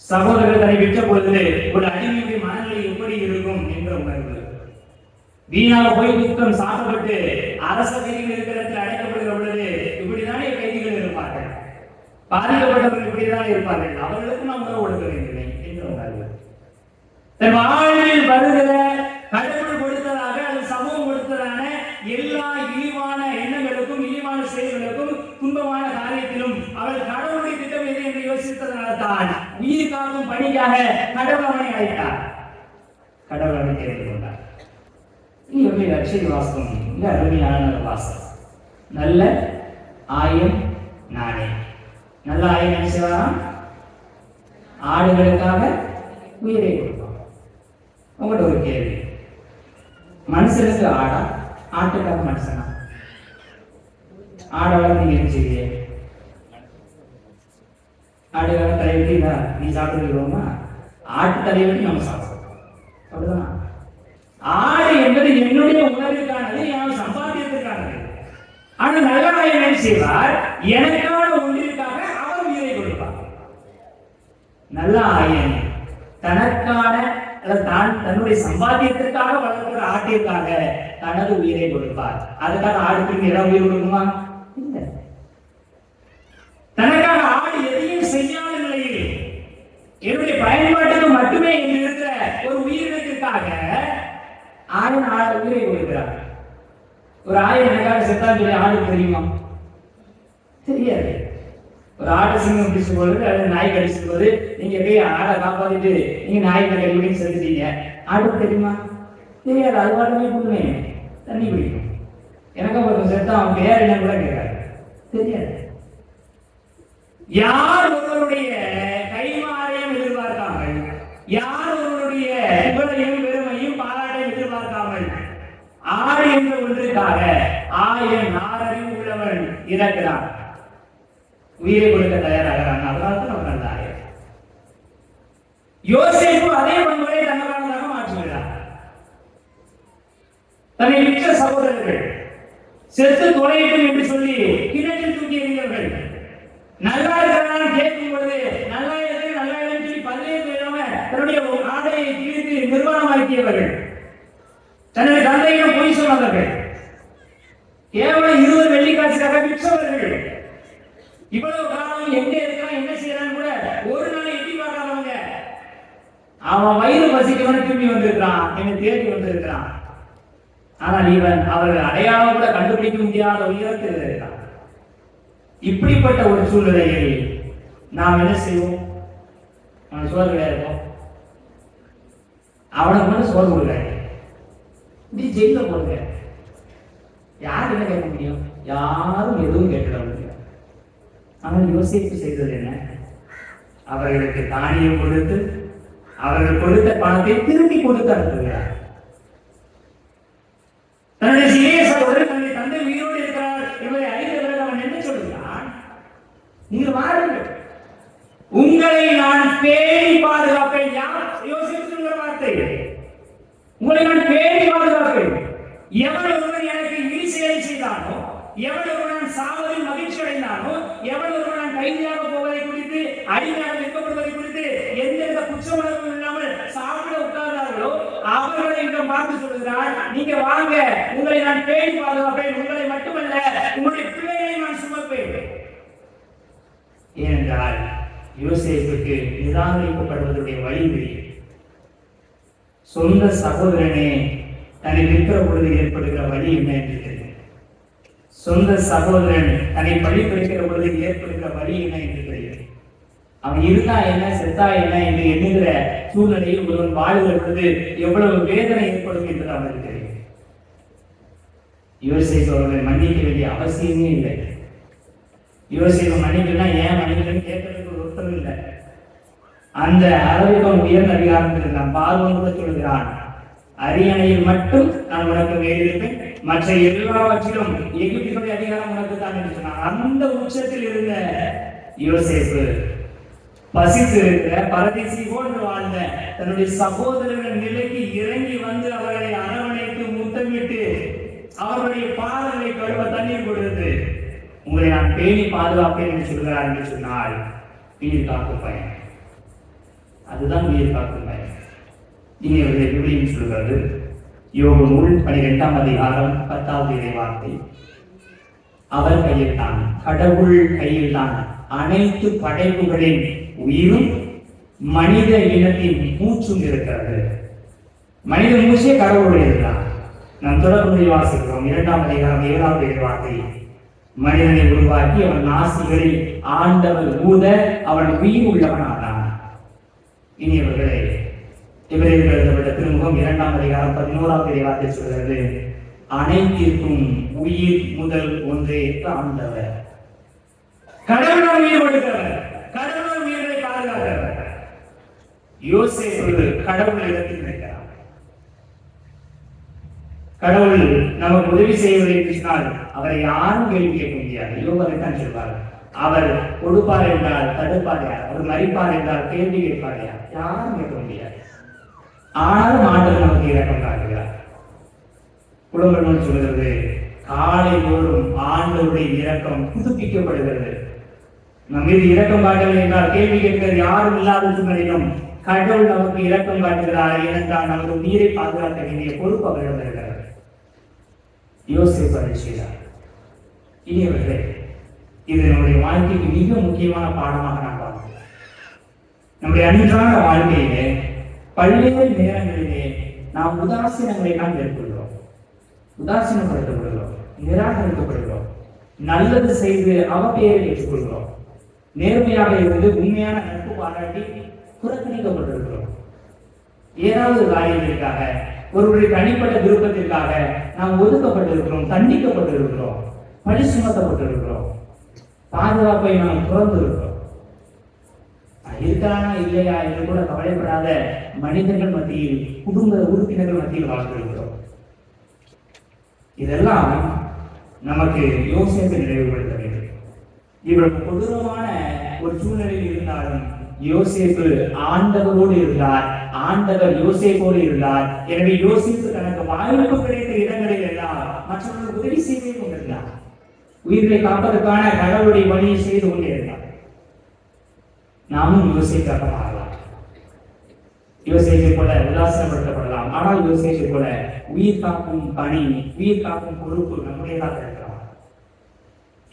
சகோதரர்கள் தன்னை விட்ட பொழுது ஒரு அடிமையுடைய மனநிலை எப்படி இருக்கும் என்ற உணர்வு, வீணாக போய் குற்றம் சாட்டப்பட்டு அரச கைதிகள் இருக்கிற இடத்தில் அடைக்கப்படுகிற பொழுது இப்படிதானே கைதிகள் இருப்பார்கள், பாதிக்கப்பட்டவர்கள் இப்படிதான் இருப்பார்கள், அவர்களுக்கு நாம் உணவு கொடுக்க வேண்டும் என்ற உணர்வு. தன் வாழ்வில் வருகிற கடவுள் கொடுத்ததாக என்பதற்காகத்தான் உயிர் காக்கும் பணிக்காக கடவுள் அவனை அழைத்தார். கடவுள் அவனை தெரிந்து கொண்டார். இது லட்சரி வாசகம் மிக அருமையான வாசகம். நல்ல ஆயம் நானே. நல்ல ஆயம் என்ன செய்வாராம்? ஆடுகளுக்காக உயிரை கொடுப்பான். உங்கள்கிட்ட ஒரு கேள்வி, மனுஷனுக்கு ஆடா, ஆட்டுக்காக மனுஷனா? ஆடை வளர்த்து என்ன செய்ய? ஆடுகால தலைவெட்டி நீ சாப்பிட்டுருக்கோமா? ஆட்டு தலைவெட்டி நம்ம சாப்பிடுறோம், அப்படிதான். ஆடு என்பது என்னுடைய உணர்வுக்கானது, என் சம்பாத்தியத்திற்கானது. ஆனால் நல்ல என்ன செய்வார்? எனக்கான ஒன்றிற்காக அவர் உயிரை கொடுப்பார். நல்ல ஆயன் தனக்கான தான் தன்னுடைய சம்பாத்தியத்திற்காக வளர்க்கிற ஆட்டிற்காக தனது உயிரை கொடுப்பார். அதுக்காக ஆடுக்கு ஏதாவது உயிர் கொடுக்குமா? இல்லை. தனக்காக ஆடு எதையும் செய்யாத நிலையில் என்னுடைய பயன்பாட்டுக்கு மட்டுமே என்று இருக்கிற ஒரு உயிரினத்திற்காக ஆயன் உயிரை கொடுக்கிறார். ஒரு ஆயன் எனக்காக செத்தான் சொல்லி ஆடுக்கு தெரியுமா? தெரியாது. ஒரு ஆடு சிங்கம் பிடிச்சு போது அல்லது நாய் கடிச்சு போது நீங்க போய் ஆடை காப்பாத்திட்டு நீங்க நாய் கடிப்படின்னு செலுத்திட்டீங்க, ஆடு தெரியுமா? தெரியாது. அது பாட்டுமே கொடுவேன், தண்ணி குடிக்கும். எனக்கும் ஒரு செத்தா அவன் பேர் என்ன கூட கேட்காது, தெரியாது. யார் ஒருவருடைய கைமாறையும் எதிர்பார்க்காமல், யார் ஒருவருடைய புகழையும் பெருமையும் பாராட்டையும் எதிர்பார்க்காமல் ஆடு என்ற ஒன்றுக்காக ஆயன் ஆறறிவு உள்ளவன் இறக்கிறான், உயிரை கொடுக்க தயாராகிறான். அதனால்தான் அவர் நல்ல ஆயன். யோசேப்பு அதே பண்புகளை தன்னதானதாக மாற்றுகிறார். தன்னை விற்ற சகோதரர்கள் செத்து தொலையிட்டும் என்று சொல்லி கிணற்றில் தூக்கி எறிந்தவர்கள், நல்லா இருக்கிறான் கேட்கும் பொழுது நல்லா இருக்கு நல்லா இல்லைன்னு சொல்லி பதினேழு தன்னுடைய ஆடையை கிழித்து நிர்வாணமாக்கியவர்கள், தன்னுடைய தந்தையிடம் பொய் சொன்னவர்கள், கேவலம் 20 வெள்ளிக்காசுக்காக விற்றவர்கள், இவ்வளவு காலம் எங்க இருக்கிறான் என்ன செய்யறான்னு கூட ஒரு நாள் எட்டி பார்க்காதவங்க, அவன் வயிறு பசிக்கவன திரும்பி வந்திருக்கிறான், என்னை தேடி வந்திருக்கிறான். ஆனால் இவன் அவர்கள் அடையாளம் கூட கண்டுபிடிக்க முடியாத உயரத்தில் இருக்கிறான். இப்படிப்பட்ட ஒரு சூழ்நிலையில் நாம் என்ன செய்வோம்? அவன் சோறு கிடையாது, அவனுக்கு மட்டும் சோறு கொடுக்காது, இப்படி ஜெயில போடுங்க. யார் என்ன கேட்க முடியும்? யாரும் எதுவும் கேட்க முடியாது. ஆனால் யோசிப்பு செய்தது என்ன? அவர்களுக்கு தானியம் கொடுத்து அவர்கள் கொடுத்த பணத்தை திருப்பி கொடுத்து அனுப்புகிறார். தன்னுடைய சிறிய சகோதரர் தன்னுடைய தந்தை உயிரோடு இருக்கிறார் என்பதை அறிந்தவர்கள் அவன் என்ன சொல்கிறான்? நீங்கள் வாருங்கள், உங்களை நான் பேணி பாதுகாப்பேன். யார் யோசிப்பு சொல்கிற வார்த்தை? உங்களை நான் பேணி பாதுகாப்பேன். எவன் ஒருவன் எனக்கு இழிசெயலை செய்தானோ, எவன் ஒருவன் சாவதில் மகிழ்ச்சி அடைந்தானோ, எவன் ஒருவன் கைதியாக போவதை குறித்து அடிமையாக விற்கப்படுவதை குறித்து எந்தெந்த குற்றமுணர்வும் இல்லாமல் சாப்பிட உட்கார்ந்தார்களோ அவர்களை இங்கே பார்த்து சொல்கிறார், நீங்க வாங்க, உங்களை நான் பேணி பாதுகாப்பேன். உங்களை மட்டுமல்ல உங்களுடைய பிள்ளைகளை நான் சுமப்பேன். ஏனென்றால் யோசேப்புக்கு நிராகரிக்கப்படுவதற்குரிய வழி தெரியும். சொந்த சகோதரனே தன்னை விற்கிற பொழுது ஏற்படுகிற வழி என்ன என்று தெரியும். சொந்த சகோதரன் தன்னை பழி பிடிக்கிற பொழுது ஏற்படுகிற வழி என்ன என்று தெரியும். அவன் இருந்தா என்ன செத்தா என்ன என்று எண்ணுகிற சூழ்நிலையில் ஒருவன் வாழ்கிற பொழுது எவ்வளவு வேதனை ஏற்படும் என்று அவனுக்கு தெரியும். யோசேப்பு அவர்களை மன்னிக்க வேண்டிய அவசியமே இல்லை. யோசேப்பு மன்னிக்கணும்னா ஏன் மன்னிக்கணும்னு கேட்கறதுக்கு ஒரு ஒருத்தரும் இல்லை. அந்த அளவுக்கு உயர்ந்த அதிகாரம் இருக்கிறான். பார்வன் கூட சொல்கிறான், அரியணையில் மட்டும் நான் உனக்கு மேலிருப்பேன், மற்ற எல்லாவற்றிலும் எகிப்தினுடைய அதிகாரம் உனக்கு தான் என்று சொன்னான். அந்த உச்சத்தில் இருந்த யோசேப்பு பசித்து இருக்கிற பரதேசி போன்று வாழ்ந்த தன்னுடைய சகோதரர்கள் நிலைக்கு இறங்கி வந்து அவர்களை அரவணைத்து முத்தமிட்டு அவர்களுடைய பாதங்களை கழுவ தண்ணீர் கொடுத்து உங்களை நான் பேணி பாதுகாப்பேன் என்று சொல்கிறார் என்று சொன்னால் உயிர் காக்கும் பயன். அதுதான் உயிர் காக்கும் பயன். இனி அவருடைய விவிலியம் சொல்கிறது, யோபு நூல் 12ஆம் அதிகாரம் 10வது இறைவார்த்தை, அவர் கையில் தான், கடவுள் கையில் தான் அனைத்து படைப்புகளின் உயிரும் மனித இனத்தின் மூச்சும் இருக்கிறது. மனித மூச்சே கடவுளுடையதுதான். நாம் தொடர்புடைய வாசிக்கிறோம் 2ஆம் அதிகாரம் 7வது இறைவார்த்தை, மனிதனை உருவாக்கி அவன் நாசிகளில் ஆண்டவர் ஊத அவன் உயிர் உள்ளவனானான். இனியவர்களே, எபிரேயருக்கு எழுதப்பட்ட திருமுகம் 2ஆம் அதிகாரம் 11ஆவது வார்த்தை சொல்கிறது, அனைத்திற்கும் உயிர் முதல் ஒன்றே ஆண்டவர். கடவுள் உயிர் கொடுத்தவர், கடவுள் உயிரை பாதுகாத்தவர். யோசேப்பு கடவுள் இடத்தில் இருக்கிறார். கடவுள் நமக்கு உதவி செய்வதை சொன்னால் அவரை யாரும் கேள்வி கேட்க முடியாது. யோகரைத்தான் சொல்வார், அவர் கொடுப்பார் என்றால் தடுப்பார் யார், அவர் மறிப்பார் என்றால் கேள்வி கேட்பார் யார், யாரும் கேட்க முடியாது. ஆனாலும் ஆண்டவர் நமக்கு இரக்கம் காட்டுகிறார். குடும்பம் சொல்கிறது, காலை தோறும் ஆண்டவருடைய இரக்கம் புதுப்பிக்கப்படுகிறது. நம் மீது இரக்கம் காட்டவில்லை என்றால் கேள்வி கேட்கிறது யாரும் இல்லாத சூழ்நிலையிலும் கடவுள் நமக்கு இரக்கம் காட்டுகிறார். ஏனென்றால் நமது உயிரை பாதுகாக்க வேண்டிய பொறுப்பு அவரிடம் இருக்கிறது. யோசேப்பு அதை செய்தார். இனியவர்களே, இது நம்முடைய வாழ்க்கைக்கு மிக முக்கியமான பாடமாக நாம் பார்க்கிறோம். நம்முடைய அன்றாட வாழ்க்கையிலே பல்வேறு நேரங்களிலே நாம் உதாசீனங்களை நாம் மேற்கொள்கிறோம், உதாசீனப்படுத்தப்படுகிறோம், நிராகரிக்கப்படுகிறோம், நல்லது செய்து அவப்பெயரை ஏற்றுக்கொள்கிறோம், நேர்மையாக இருந்து உண்மையான நட்பு பாராட்டி புறக்கணிக்கப்பட்டிருக்கிறோம். ஏதாவது காரியங்களுக்காக, ஒருவருடைய தனிப்பட்ட விருப்பத்திற்காக நாம் ஒதுக்கப்பட்டிருக்கிறோம், தண்டிக்கப்பட்டிருக்கிறோம், பழி சுமத்தப்பட்டிருக்கிறோம், பாதுகாப்பை நாம் துறந்து இருக்கிறோம். இருக்கானா இல்லையா என்று கூட கவலைப்படாத மனிதர்கள் மத்தியில், குடும்ப உறுப்பினர்கள் மத்தியில் வாழ்ந்திருக்கிறோம். இதெல்லாம் நமக்கு யோசேப்பை நினைவுபடுத்த வேண்டும். இவ்வளவு கொடூரமான ஒரு சூழ்நிலையில் இருந்தாலும் யோசேப்பு ஆண்டவரோடு இருந்தார், ஆண்டவர் யோசேப்போடு இருந்தார். எனவே யோசேப்பு தனக்கு வாய்ப்பு கிடைத்த இடங்களில் எல்லாம் மற்றவர்களுக்கு உதவி செய்து கொண்டிருந்தார். உயிரை காப்பதற்கான கடவுளுடைய வழியை செய்து கொண்டே இருந்தார். நாமும் யோசேப்பாக மாறலாம். யோசேப்பை போல உல்லாசப்படுத்தப்படலாம். ஆனால் யோசேப்பை போல உயிர் காக்கும் பணி, உயிர் காக்கும் பொறுப்பு நம்முடையதாக இருக்கலாம்.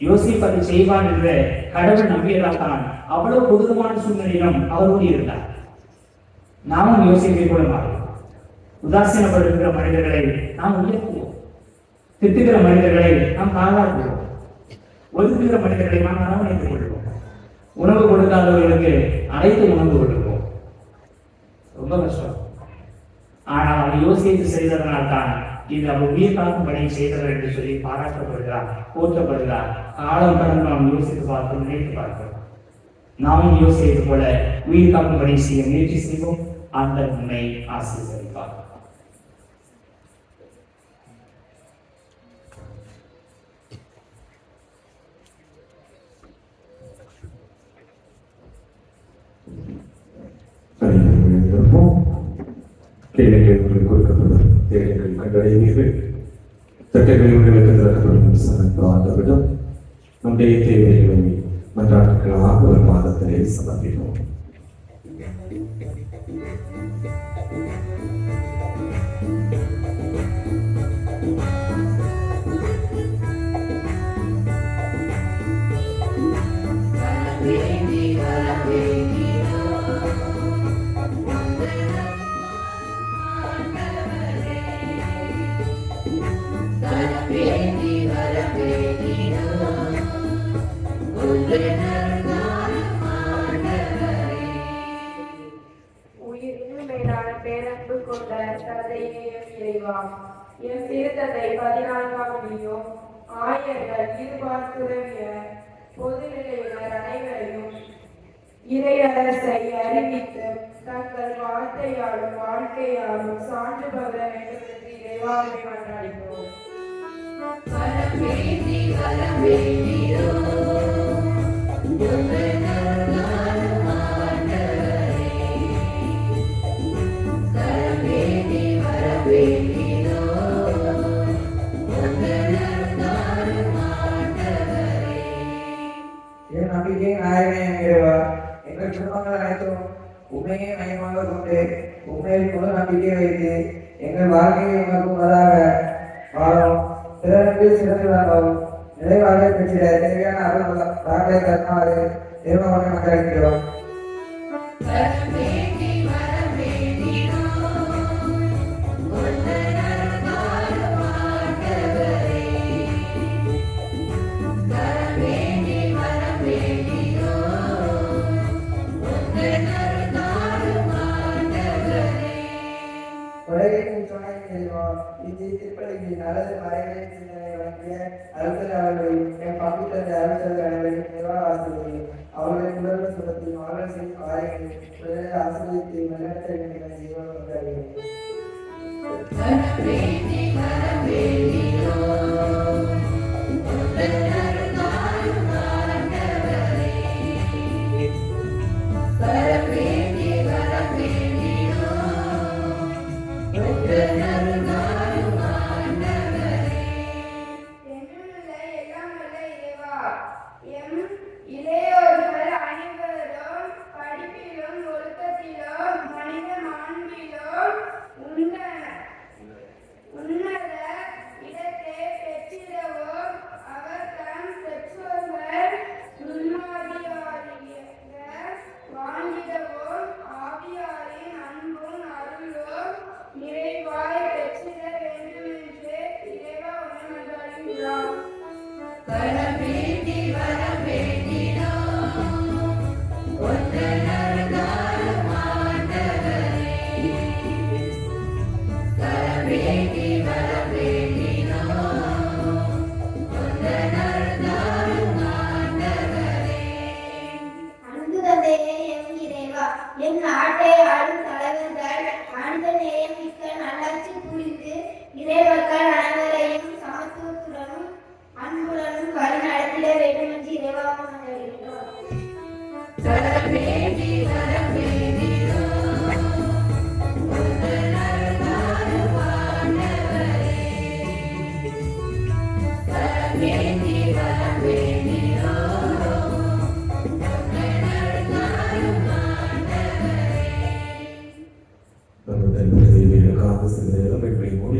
யோசேப்பு அதை செய்வான் என்று கடவுள் நம்பியதால் தான் அவ்வளவு கொடூரமான சூழ்நிலையிலும் அவரோடு இருந்தார். நாமும் யோசேப்பை போல மாறலாம். உதாசீனப்படுகிற மனிதர்களை நாம் உயர்த்துவோம், திட்டுகிற மனிதர்களை நாம் பாராட்டுவோம், ஒதுக்குகிற மனிதர்களை நாம் அரவணைத்துக் கொள்வோம், உணவு கொடுக்காதவர்களுக்கு அனைத்து உணவு கொடுப்போம். ரொம்ப கஷ்டம். ஆனால் அவர் யோசித்து செய்ததனால் தான் இது அவர் உயிர் காக்கும் பணியை செய்தவர் என்று சொல்லி பாராட்டப்படுகிறார், போற்றப்படுகிறார். காலம் கடந்து நாம் யோசித்து பார்க்கிறோம், நினைத்து பார்க்கிறோம். நாமும் யோசிப்பது போல உயிர் காக்கும் பணி செய்ய முயற்சி செய்வோம். ஆண்டவர் நம்மை ஆசீர்வதிப்பார். கேள்விகள் கொடுக்கப்படும், தேவைகள் கண்டடைவீர்கள், சட்டங்கள் உங்களுக்கு திறக்கப்படும். ஆண்டவரிடம் நம்முடைய தேவைகளை மன்றாட்டுகளாக ஒரு மாதத்திலே சமர்ப்பிப்போம். உயிரினும் மேலான பேரன்பு கொண்ட தந்தையே இறைவா, என் திருத்தந்தை 14ஆம் லியோ, ஆயர்கள், இருபார்த்துறவிய பொதுநிலையினர் அனைவரையும் இறை அரசை அறிவித்து தங்கள் வார்த்தையாலும் வாழ்க்கையாலும் சான்று பகர வேண்டும் என்று இறைவாவை மன்றாடுகிறோம். என் நம்பிக்கை நாயகனே இறைவா, எங்கள் குடும்பங்கள் அனைத்தும் உண்மையை மையமாக கொண்டு உண்மையில் முழு நம்பிக்கை வைத்து எங்கள் வாழ்க்கையை உணர்வுவதாக வாழவும், பிறருக்கு சிறந்து விளங்கவும், நிறைவாக பெற்றிட தேவையான அருள்களை தருமாறு தேவனை மன்றாடுகிறோம். இந்த திருப்பலிக்கு நல்லது மறைகளை சிந்தனை வழங்கிய அரசர் அவர்களையும் என் பங்குத்தந்த அரசர் அனைவரையும் நிர்வாக ஆசிரியரையும் அவர்களின் உடல் சுகத்தையும் அவர்கள் செய்யும் காரியங்களையும் உடலில் ஆசிரியத்தை மன்னத்தை வேண்டிய ஜீவன் கொண்டாடுகிறேன். இளையோர்கள் அனைவரும் படிப்பிலும் ஒழுக்கத்திலும் மனித மாண்பிலும் உன்னத இடத்தை பெற்றிடவும் அவர் தம் பெற்றோர்கள் முன்மாதிரியாக வாழ்ந்திடவும் ஆவியாரின் அன்பும் அருளும் நிறைவாய் பெற்றிட வேண்டும் என்று இறைவா உன்னை மன்றாடுகிறோம். அன்பு தந்தையே, எம் இறைவா, என் நாட்டை ஆளும் தலைவர்கள் மனித நேயம் மிக்க நல்லாட்சி புரிந்து இறைமக்கள் அனைவரையும் சமத்துவத்துடனும் அன்புடனும் வழி நடத்திட வேண்டும் என்று இறைவாக மன்றாடுகிறோம்.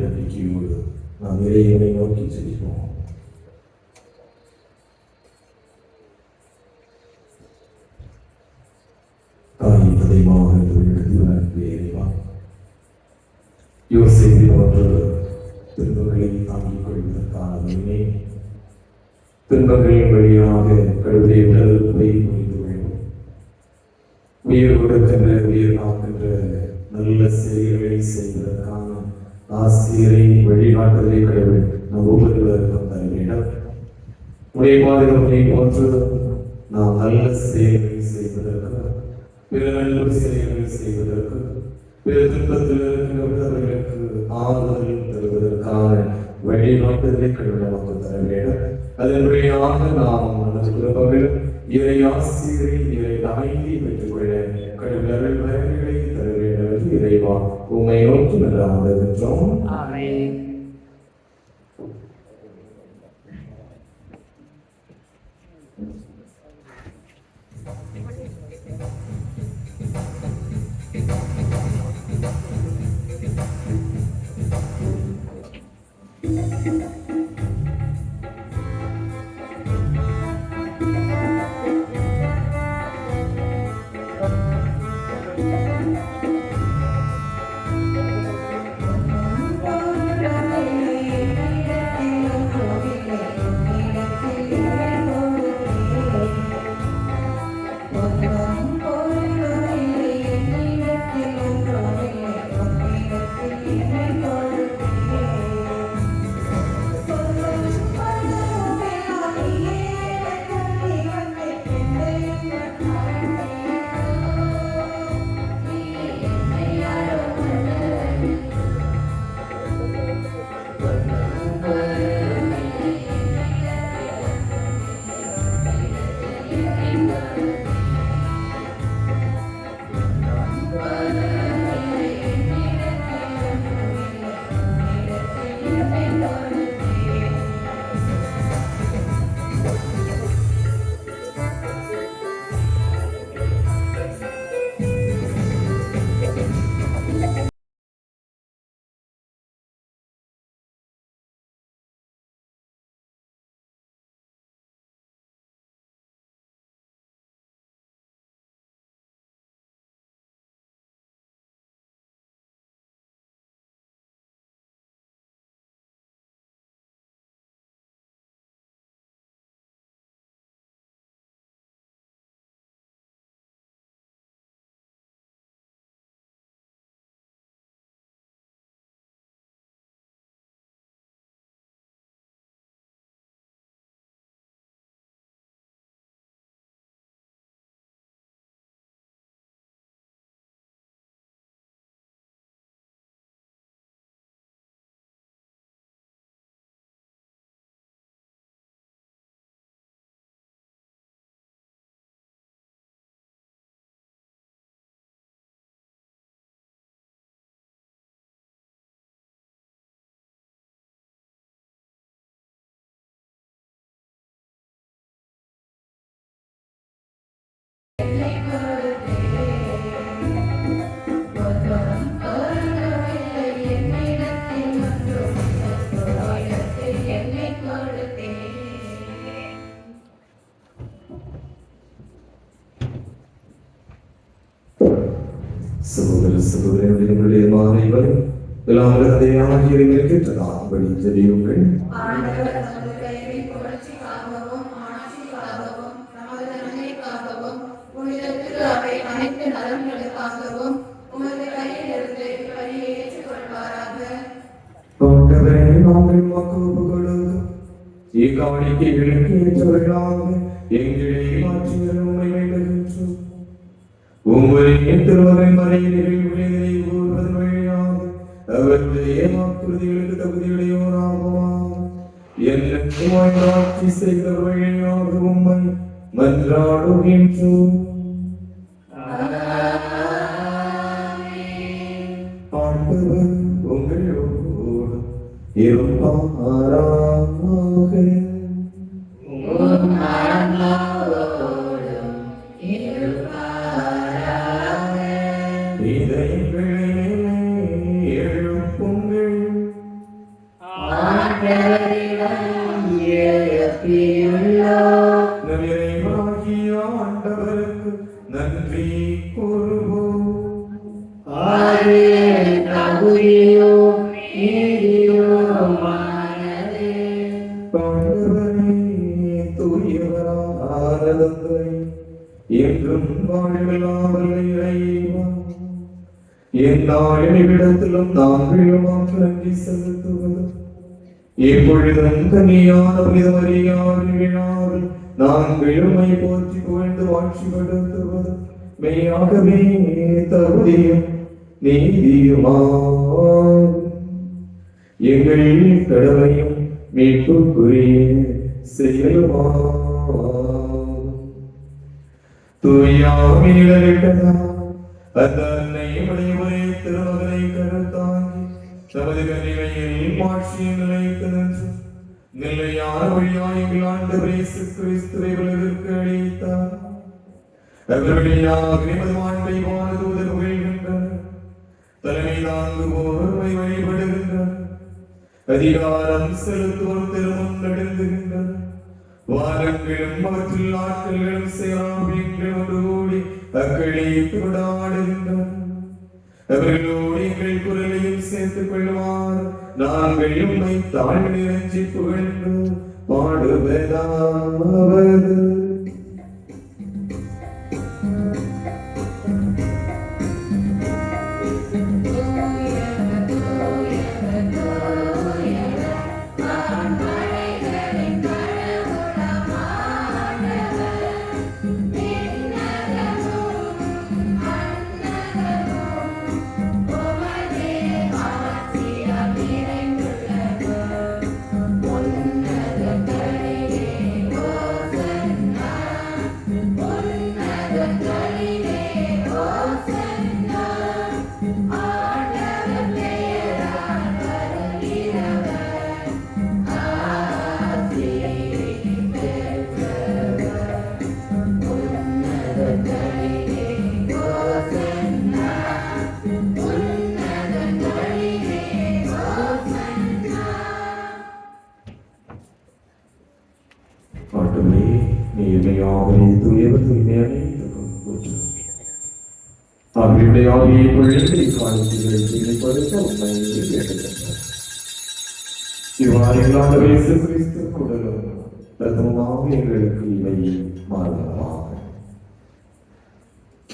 நம்பிக்கையோடு நாம் இறைவனை நோக்கி செல்கிறோம். தாயின் ததைமாக இறைவா, யோசேப்பை போன்ற துன்பங்களை தாங்கிக் கொள்வதற்கான வலிமை துன்பங்களின் வழியாக கடவுளுடைய உணர்வை புரிந்து கொள்வோம். உயிர் கொடுக்கின்ற உயிர் காக்கின்ற நல்ல செயல்களை செய்வதற்கான ஆசிரியரை வழிகாட்டுதலை கடவுள் நம் ஒவ்வொருவருக்கும் தர வேண்டும். உடைய பாதுகாப்பை போன்று நாம் நல்ல செயல்களை செய்வதற்கு, பிற நல்ல செயல்களை செய்வதற்கு, பிற துன்பத்தில் இருக்கிறவர்களுக்கு ஆறுதல் தருவதற்கான வழிகாட்டுதலை கடவுள் நமக்கு தர வேண்டும். அதன்படியாக நாம் நமது குடும்பங்கள் இறை ஆசிரியரை இறை அமைதி பெற்றுக் கொள்ள கடவுள் அருள் வரங்களை தர வேண்டும் என்று இறைவா உம்மை நோக்கி மன்றாடுகின்றோம். ஆமென். சகோதர சகோதரர்களுடைய மாணவர்கள் எல்லாம் தந்தையாகிய கேட்டதாகும்படி ஜெபியுங்கள். ஆண்டவர் தமது பெயரின் புகழ்ச்சிக்காகவும் ஆட்சிக்காகவும் நமது நன்மைக்காகவும் புனிதத்திற்கு அவை அனைத்து நலன்களுக்காகவும் உமது கையிலிருந்து பணியை ஏற்றுக்கொள்வாராக. ஆண்டவரே, நாங்கள் உமக்கு ஒப்புக்கொடுக்கிறோம். இக்காணிக்கைகளுக்கு ஏற்றவர்களாக எங்களை மாற்றியர் உம்மை வேண்டுகின்றோம். உம்முடைய திருமகன் மறையிலே விளைதலை கூறுவதன் வழியாக அவருடைய வாக்குறுதிகளுக்கு தகுதியுடையோராகுவார். என்னைக்கும் ஆட்சி செய்த வழியாக உம்மை மன்றாடுகின்றோம். ஆண்டவர் உங்களோடு இருப்பாராக. ஆண்டவருக்கு நன்றி கூறுவோம். தூயவரானதை என்றும் எந்நாளிடத்திலும் நாங்கள் உமக்கு நன்றி செலுத்துவது எப்பொழுதும் கன்னியான புனித மரியாதை விழாவில் நாங்கள் உம்மை போற்றி புகழ்ந்து வாழ்ச்சிப்படுத்துவது மெய்யாகவே தகுதியும் நீதியுமாகும். எங்கள் கடமையும் மீட்புக்குரிய செயலுமாகும். தூயாமினிடா அந்த அன்னை உடைய திருமகனை கருத்தாங்கி தமது கனிமையில் மாட்சியை நிலைத்து நின்று நிலையான வழியாய் எங்கள் ஆண்டவர் இயேசு கிறிஸ்துவை உலகிற்கு அளித்தார். அவருடைய ஆண்டை வானதூதர் புகழ்கின்றனர். தலைமை தாங்குவோர் வழிபடுகின்றனர். அதிகாரம் செலுத்துவோர் திருமுன் நடுங்குகின்றனர். வானங்களும் அவற்றில் ஆட்களும் சேராபியங்கள் ஒன்று கூடி அக்களித்து கொண்டாடுகின்றனர். அவர்களோடு எங்கள் குரலையும் சேர்த்துக் கொள்வார். நாங்கள் உம்மை தாழ்வு இறைஞ்சி புகழ்ந்து பாடுவதாவது அவருடைய ஆவியை பொழுது காணிக்கைகளை செய்யப்படுத்த உண்மை கேட்டுக்கொண்டார். இவ்வாறு இல்லாத இயேசு கிறிஸ்து உடலும் ரத்தமுமாக எங்களுக்கு இவை மாறுவதாக.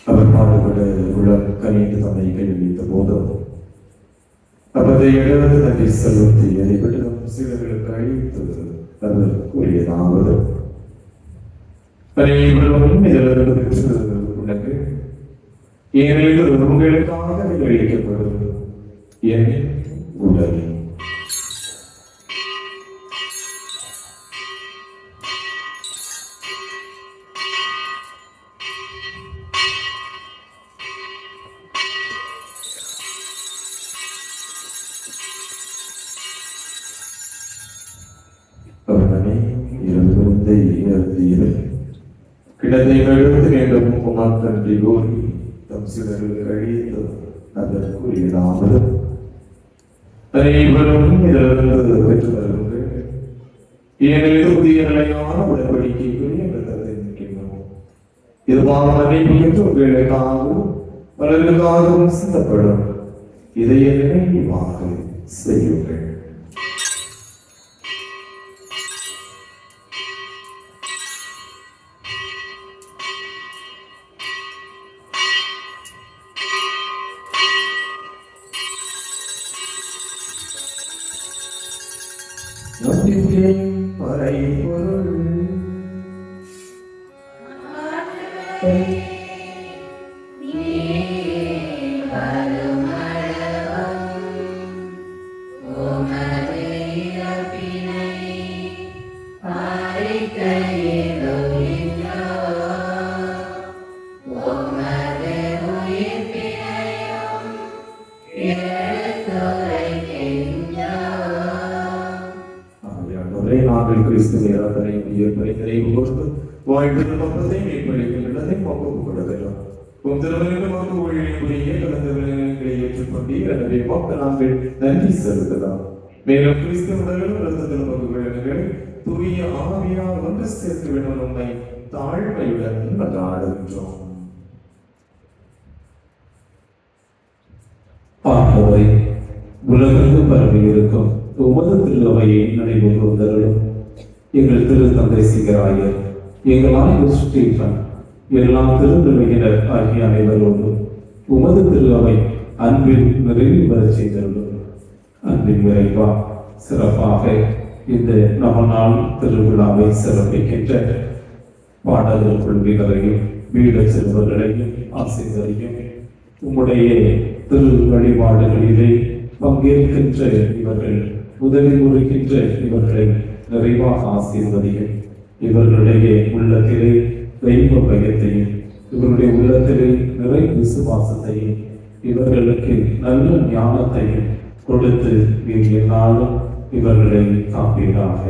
அவர் பாடுபட உளம் கனிந்து தம்மை கைவித்த போதும் அவரை எழுவது நன்றி செலுத்தி எதைப்பற்றும் சிலர்களுக்கு அழித்து அவர் கூறியதாவது அனைவரும் இதிலிருந்து பெற்று உனக்கு ஏனெனில் உங்களுக்காக அளிக்கப்படுவது என் உடல். அவனே இருந்தை அறுத்தீர்கள் கிடத்தை கழுத்து வேண்டும் உமாக்கன்றி கோரி தம் சிலர்கள் கழித்து அதற்குரியதாவது அனைவரும் இதிலிருந்து பெற்று வருகின்றனர். ஏனெனில் புதிய நிலையான உடன்படிக்கைக்குரிய நிற்கின்றோம். இது பாவனை உங்களுக்காகவும் பலருக்காகவும் சிந்தப்படும். இதை நினைவாக செய்யுங்கள். நாங்கள் கிறிஸ்துவை இறப்பதை உயிர்ப்பதை நிறைவு கொடுத்து வாழ்வின் பக்கத்தை மீட்பளிக்கின்றதை பக்குவம் கொடுக்கிறோம். உன் திருமணம் பக்கு ஒழிப்புரிய கலந்தவர்களை ஏற்றுக்கொண்டீர். எனவே பக்க நாங்கள் நன்றி செலுத்தலாம். மேலும் கிறிஸ்து உடலும் இரத்தத்திலும் பக்குகளை தூய ஆவியால் ஒன்று சேர்க்க வேண்டும். உண்மை தாழ்மையுடன் கொண்டாடுகின்றோம். பார்ப்பவை உலகெங்கும் பரவி இருக்கும் உமது திருவையை நடைபெறுவதற்கும் எங்கள் திருத்தந்தை சிகராயர், எங்கள் ஆய்வு ஸ்டீஃபன், எல்லா திருநிலையினர் ஆகிய அனைவரோடும் உமது திருவை அன்பில் நிறைவு பெற செய்தருளும். அன்பின் விரைவா சிறப்பாக இந்த நவநாள் திருவிழாவை சிறப்பிக்கின்ற பாடகர் குழுவினரையும் வீட செல்வர்களையும் ஆசிரியரையும் உம்முடைய திரு வழிபாடுகளிலே பங்கேற்கின்ற இவர்கள் உதவி புரிகின்ற இவர்களை நிறைவாக ஆசீர்வதியும். இவர்களுடைய உள்ளத்திலே தெய்வ பயத்தையும் இவருடைய உள்ளத்திலே நிறை விசுவாசத்தையும் இவர்களுக்கு நல்ல ஞானத்தையும் கொடுத்து வேண்டிய நாளும் இவர்களை காப்பீராக.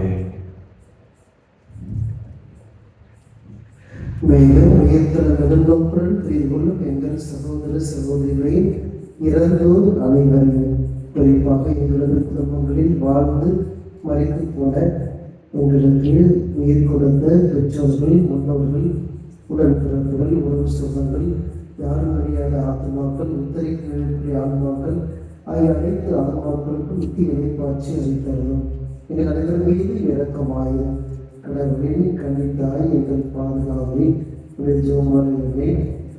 மேலும் உயர்த்தல நெடுங்கொப்புடன் செய்து கொள்ளும் எங்கள் சகோதர சகோதரிகளை இறந்தோர் அனைவரையும், குறிப்பாக எங்களது குடும்பங்களில் வாழ்ந்து மறைத்து போன எங்களுக்கு உயிர் கொடுத்த பெற்றோர்கள், முன்னோர்கள், உடன்பிறப்புகள், உறவு சொந்தங்கள், யாரும் அறியாத ஆத்மாக்கள், உத்தரிக்க ஆத்மாக்கள் ஆகிய அனைத்து ஆத்மாக்களுக்கும் நித்திய இறைப்பாட்சி அளித்தரணும். எங்கள் அனைவர் மீது இரக்கமாயும் கடவுளின் கண்ணித்தாய் எங்கள் பாதுகாவலை ஜோமானே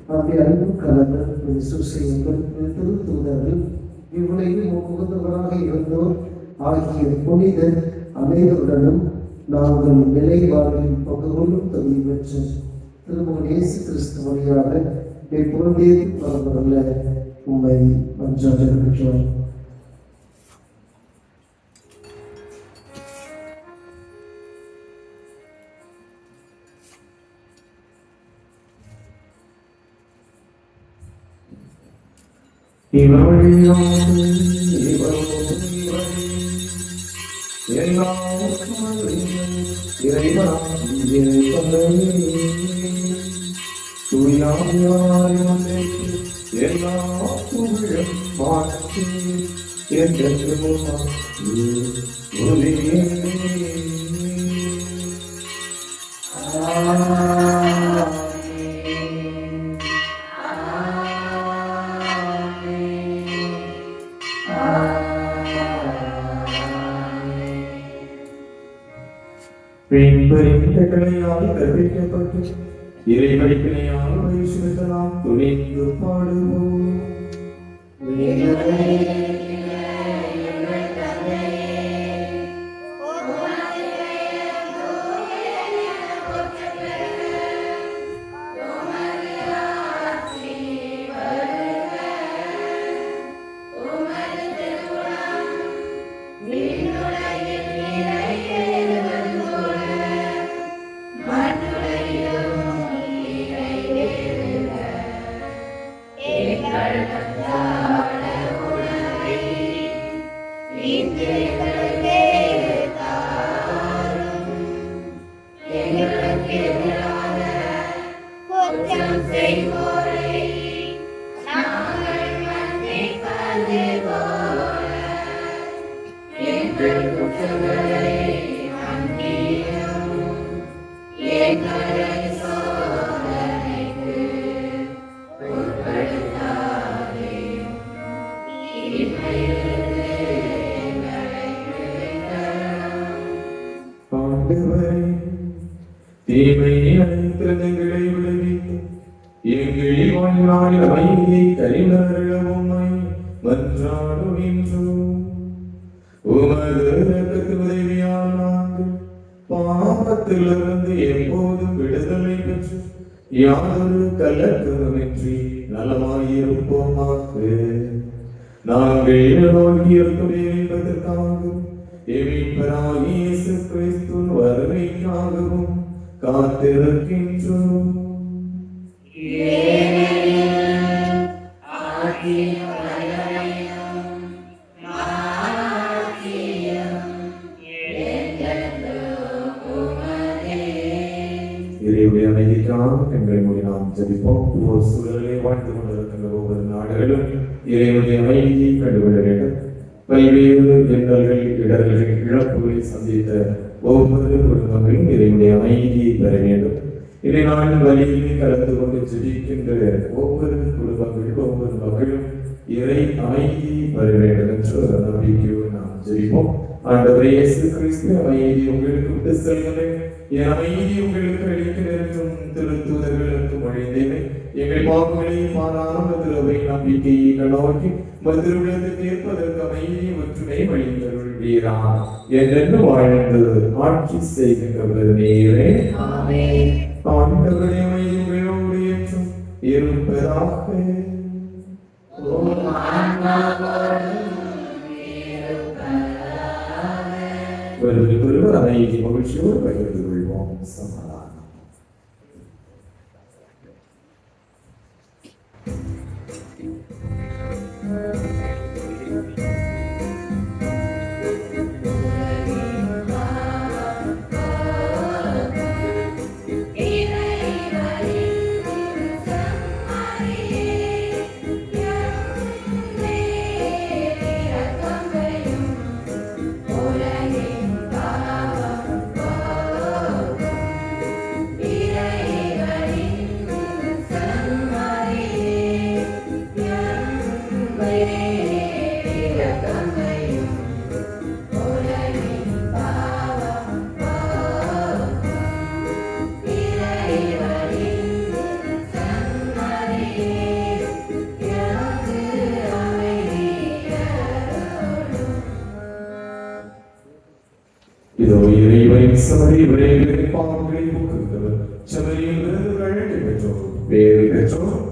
அப்படி அன்பு கலவர் சுசையங்கள் திரு தூதர்கள் இவ்வுலகில் முகந்தவராக இருந்தோர் ஆகிய புனித அனைவருடனும் நாங்கள் நிலை வாழ்வில் பங்கு கொள்ளும் தகுதி பெற்று திருமகன் இயேசு கிறிஸ்து வழியாக எப்பொழுதே பரவல்ல உண்மை மன்றாடுகின்றோம். கற்பிக்கப்பட்டு இறை படிப்பினையால் வயசுலாம் துணிந்து பாடுவோம். எங்களை சோதனைக்கு உட்படுத்த ஆண்டவரே, தீமை அனைத்திரங்களை விளைவித்து எங்கள் வாழ்நாளில் அமைதியை கரிமருளவும்மை மன்றாடுகின்றோம். உமது இரக்கத்து உதவியால் நாங்கள் பாவத்திலிருந்து எப்போதும் விடுதலை பெற்று யாதொரு கலக்கமின்றி நலமாயிருப்போமாக. நாங்கள் நோக்கியிருக்கும் என்பதற்காக எமீட்பராகிய இயேசு கிறிஸ்துவின் வருகைக்காகவும் காத்திருக்கின்றோம். இறைவனுடைய அமைதிக்காக எங்களை மூடி நாம் ஜெபிப்போம். ஒவ்வொரு சூழலிலே வாழ்ந்து கொண்டிருக்கின்ற ஒவ்வொரு நாடுகளும் இறைவனுடைய அமைதியை கண்டுகொள்ள வேண்டும். பல்வேறு இன்னல்கள், இடர்கள், இழப்புகளை சந்தித்த ஒவ்வொரு குடும்பங்களும் இறைவனுடைய அமைதியை பெற வேண்டும். இதை நான் வழியிலே கலந்து கொண்டு ஜெபிக்கின்ற ஒவ்வொரு குடும்பங்களும் ஒவ்வொரு மக்களும் இறை அமைதியை பெற வேண்டும் என்று ஒரு நம்பிக்கையோடு நாம் ஜெபிப்போம். ஆண்டவரே இயேசு கிறிஸ்து, அமைதி உங்களுக்கு விட்டு செல்கிறேன், என் அமைதி உங்களுக்கு அளிக்கிறேன் என்றும் திருத்தூதர்களுக்கு மொழிந்தேன். எங்கள் பாவங்களை மாறாமல் திருவை நம்பிக்கையை நோக்கி மதுருளத்துக்கு ஏற்பதற்கு அமைதி ஒற்றுமை வழிந்தருள்வீரா என்று வாழ்ந்து ஆட்சி செய்கின்றவர் நீரே. ஆண்டவருடைய அமைதி உங்களோடு என்றும் இருப்பதாக. ஒருவருக்கொருவர் அமைதி மகிழ்ச்சியோடு பகிர்ந்து கொள்வோம். சமாதானம். இதோ இறைவனின் சமரி விரைவில் பாவங்களை போக்குகிறவர். சமரியில் விருதுகள் பெற்றோர் பேறு பெற்றோர்.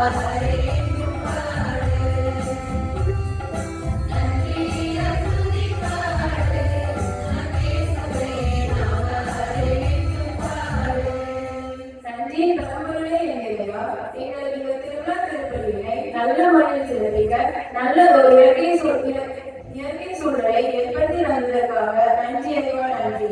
நன்றியின் பரம்பொருளே என் இறைவா, எங்களுக்கு இந்த திருவிழா திருப்பலியினை நல்ல முறையில் சிறப்பிக்க நல்ல ஒரு இயற்கை சூழலை ஏற்படுத்தி தந்ததற்காக நன்றி இறைவா, நன்றி.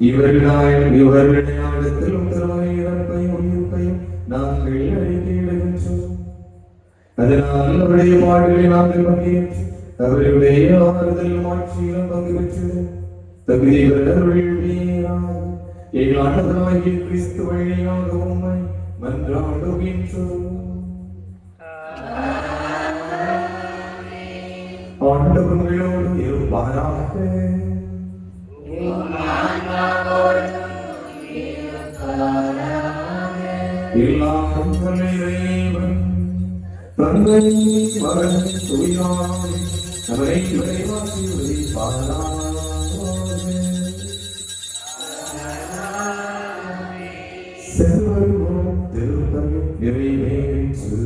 இவர்களுடைய ஆழத்திலும் திறமை இறப்பையும் உயிர்ப்பையும் நாங்கள் அறிக்கையிடுகின்றோம். அதனால் அவருடைய பாடுகளை நாங்கள் பங்கேற்று அவருடைய ஆறுதல் மாட்சியிலும் பங்கு பெற்று தகுதி பெறவர்களாக எங்கள் ஆண்டவராகிய கிறிஸ்து வழியாக உம்மை மன்றாடுகின்றோம். ஆண்டவர்களோடு இருப்பாராக. எல்லாம் வல்ல இறைவன் தந்தை மகன் தூயாவி அவரை ஆசீர்வதிப்பாராக. செல்வரும் திருப்பதி நிறைவேற்று.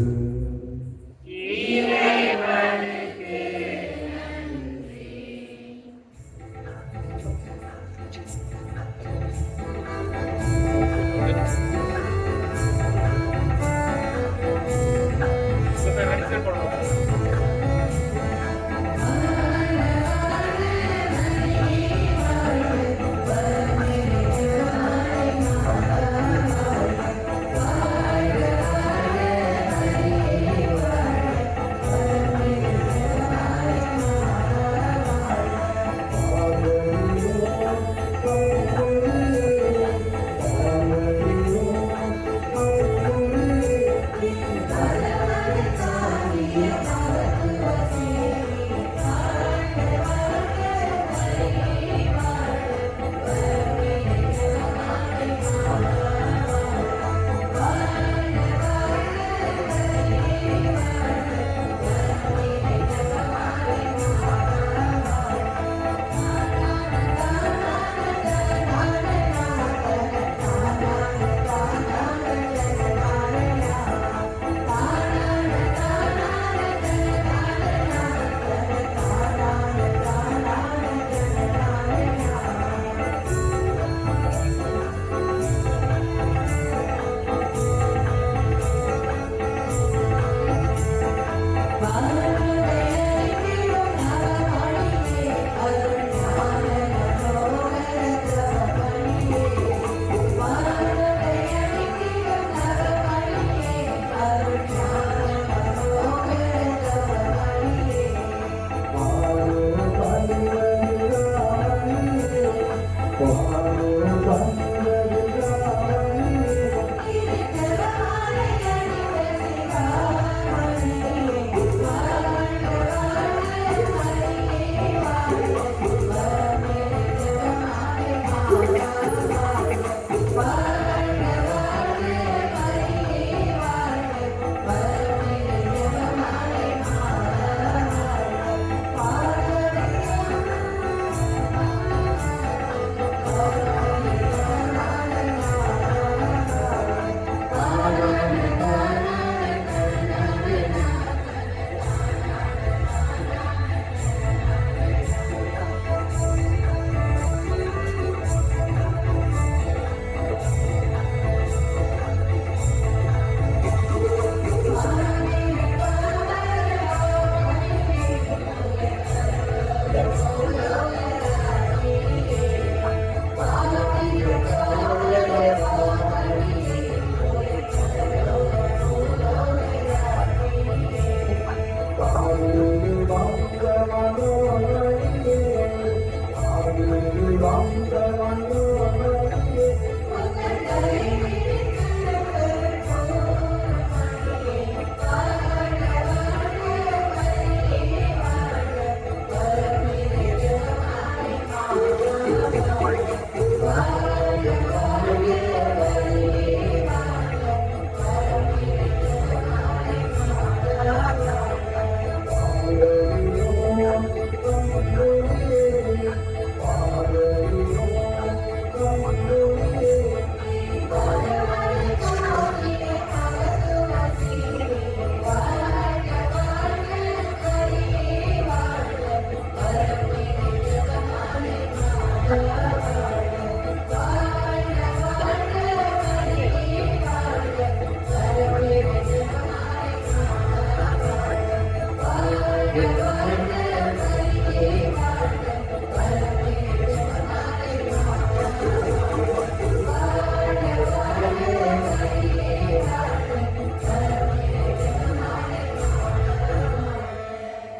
என்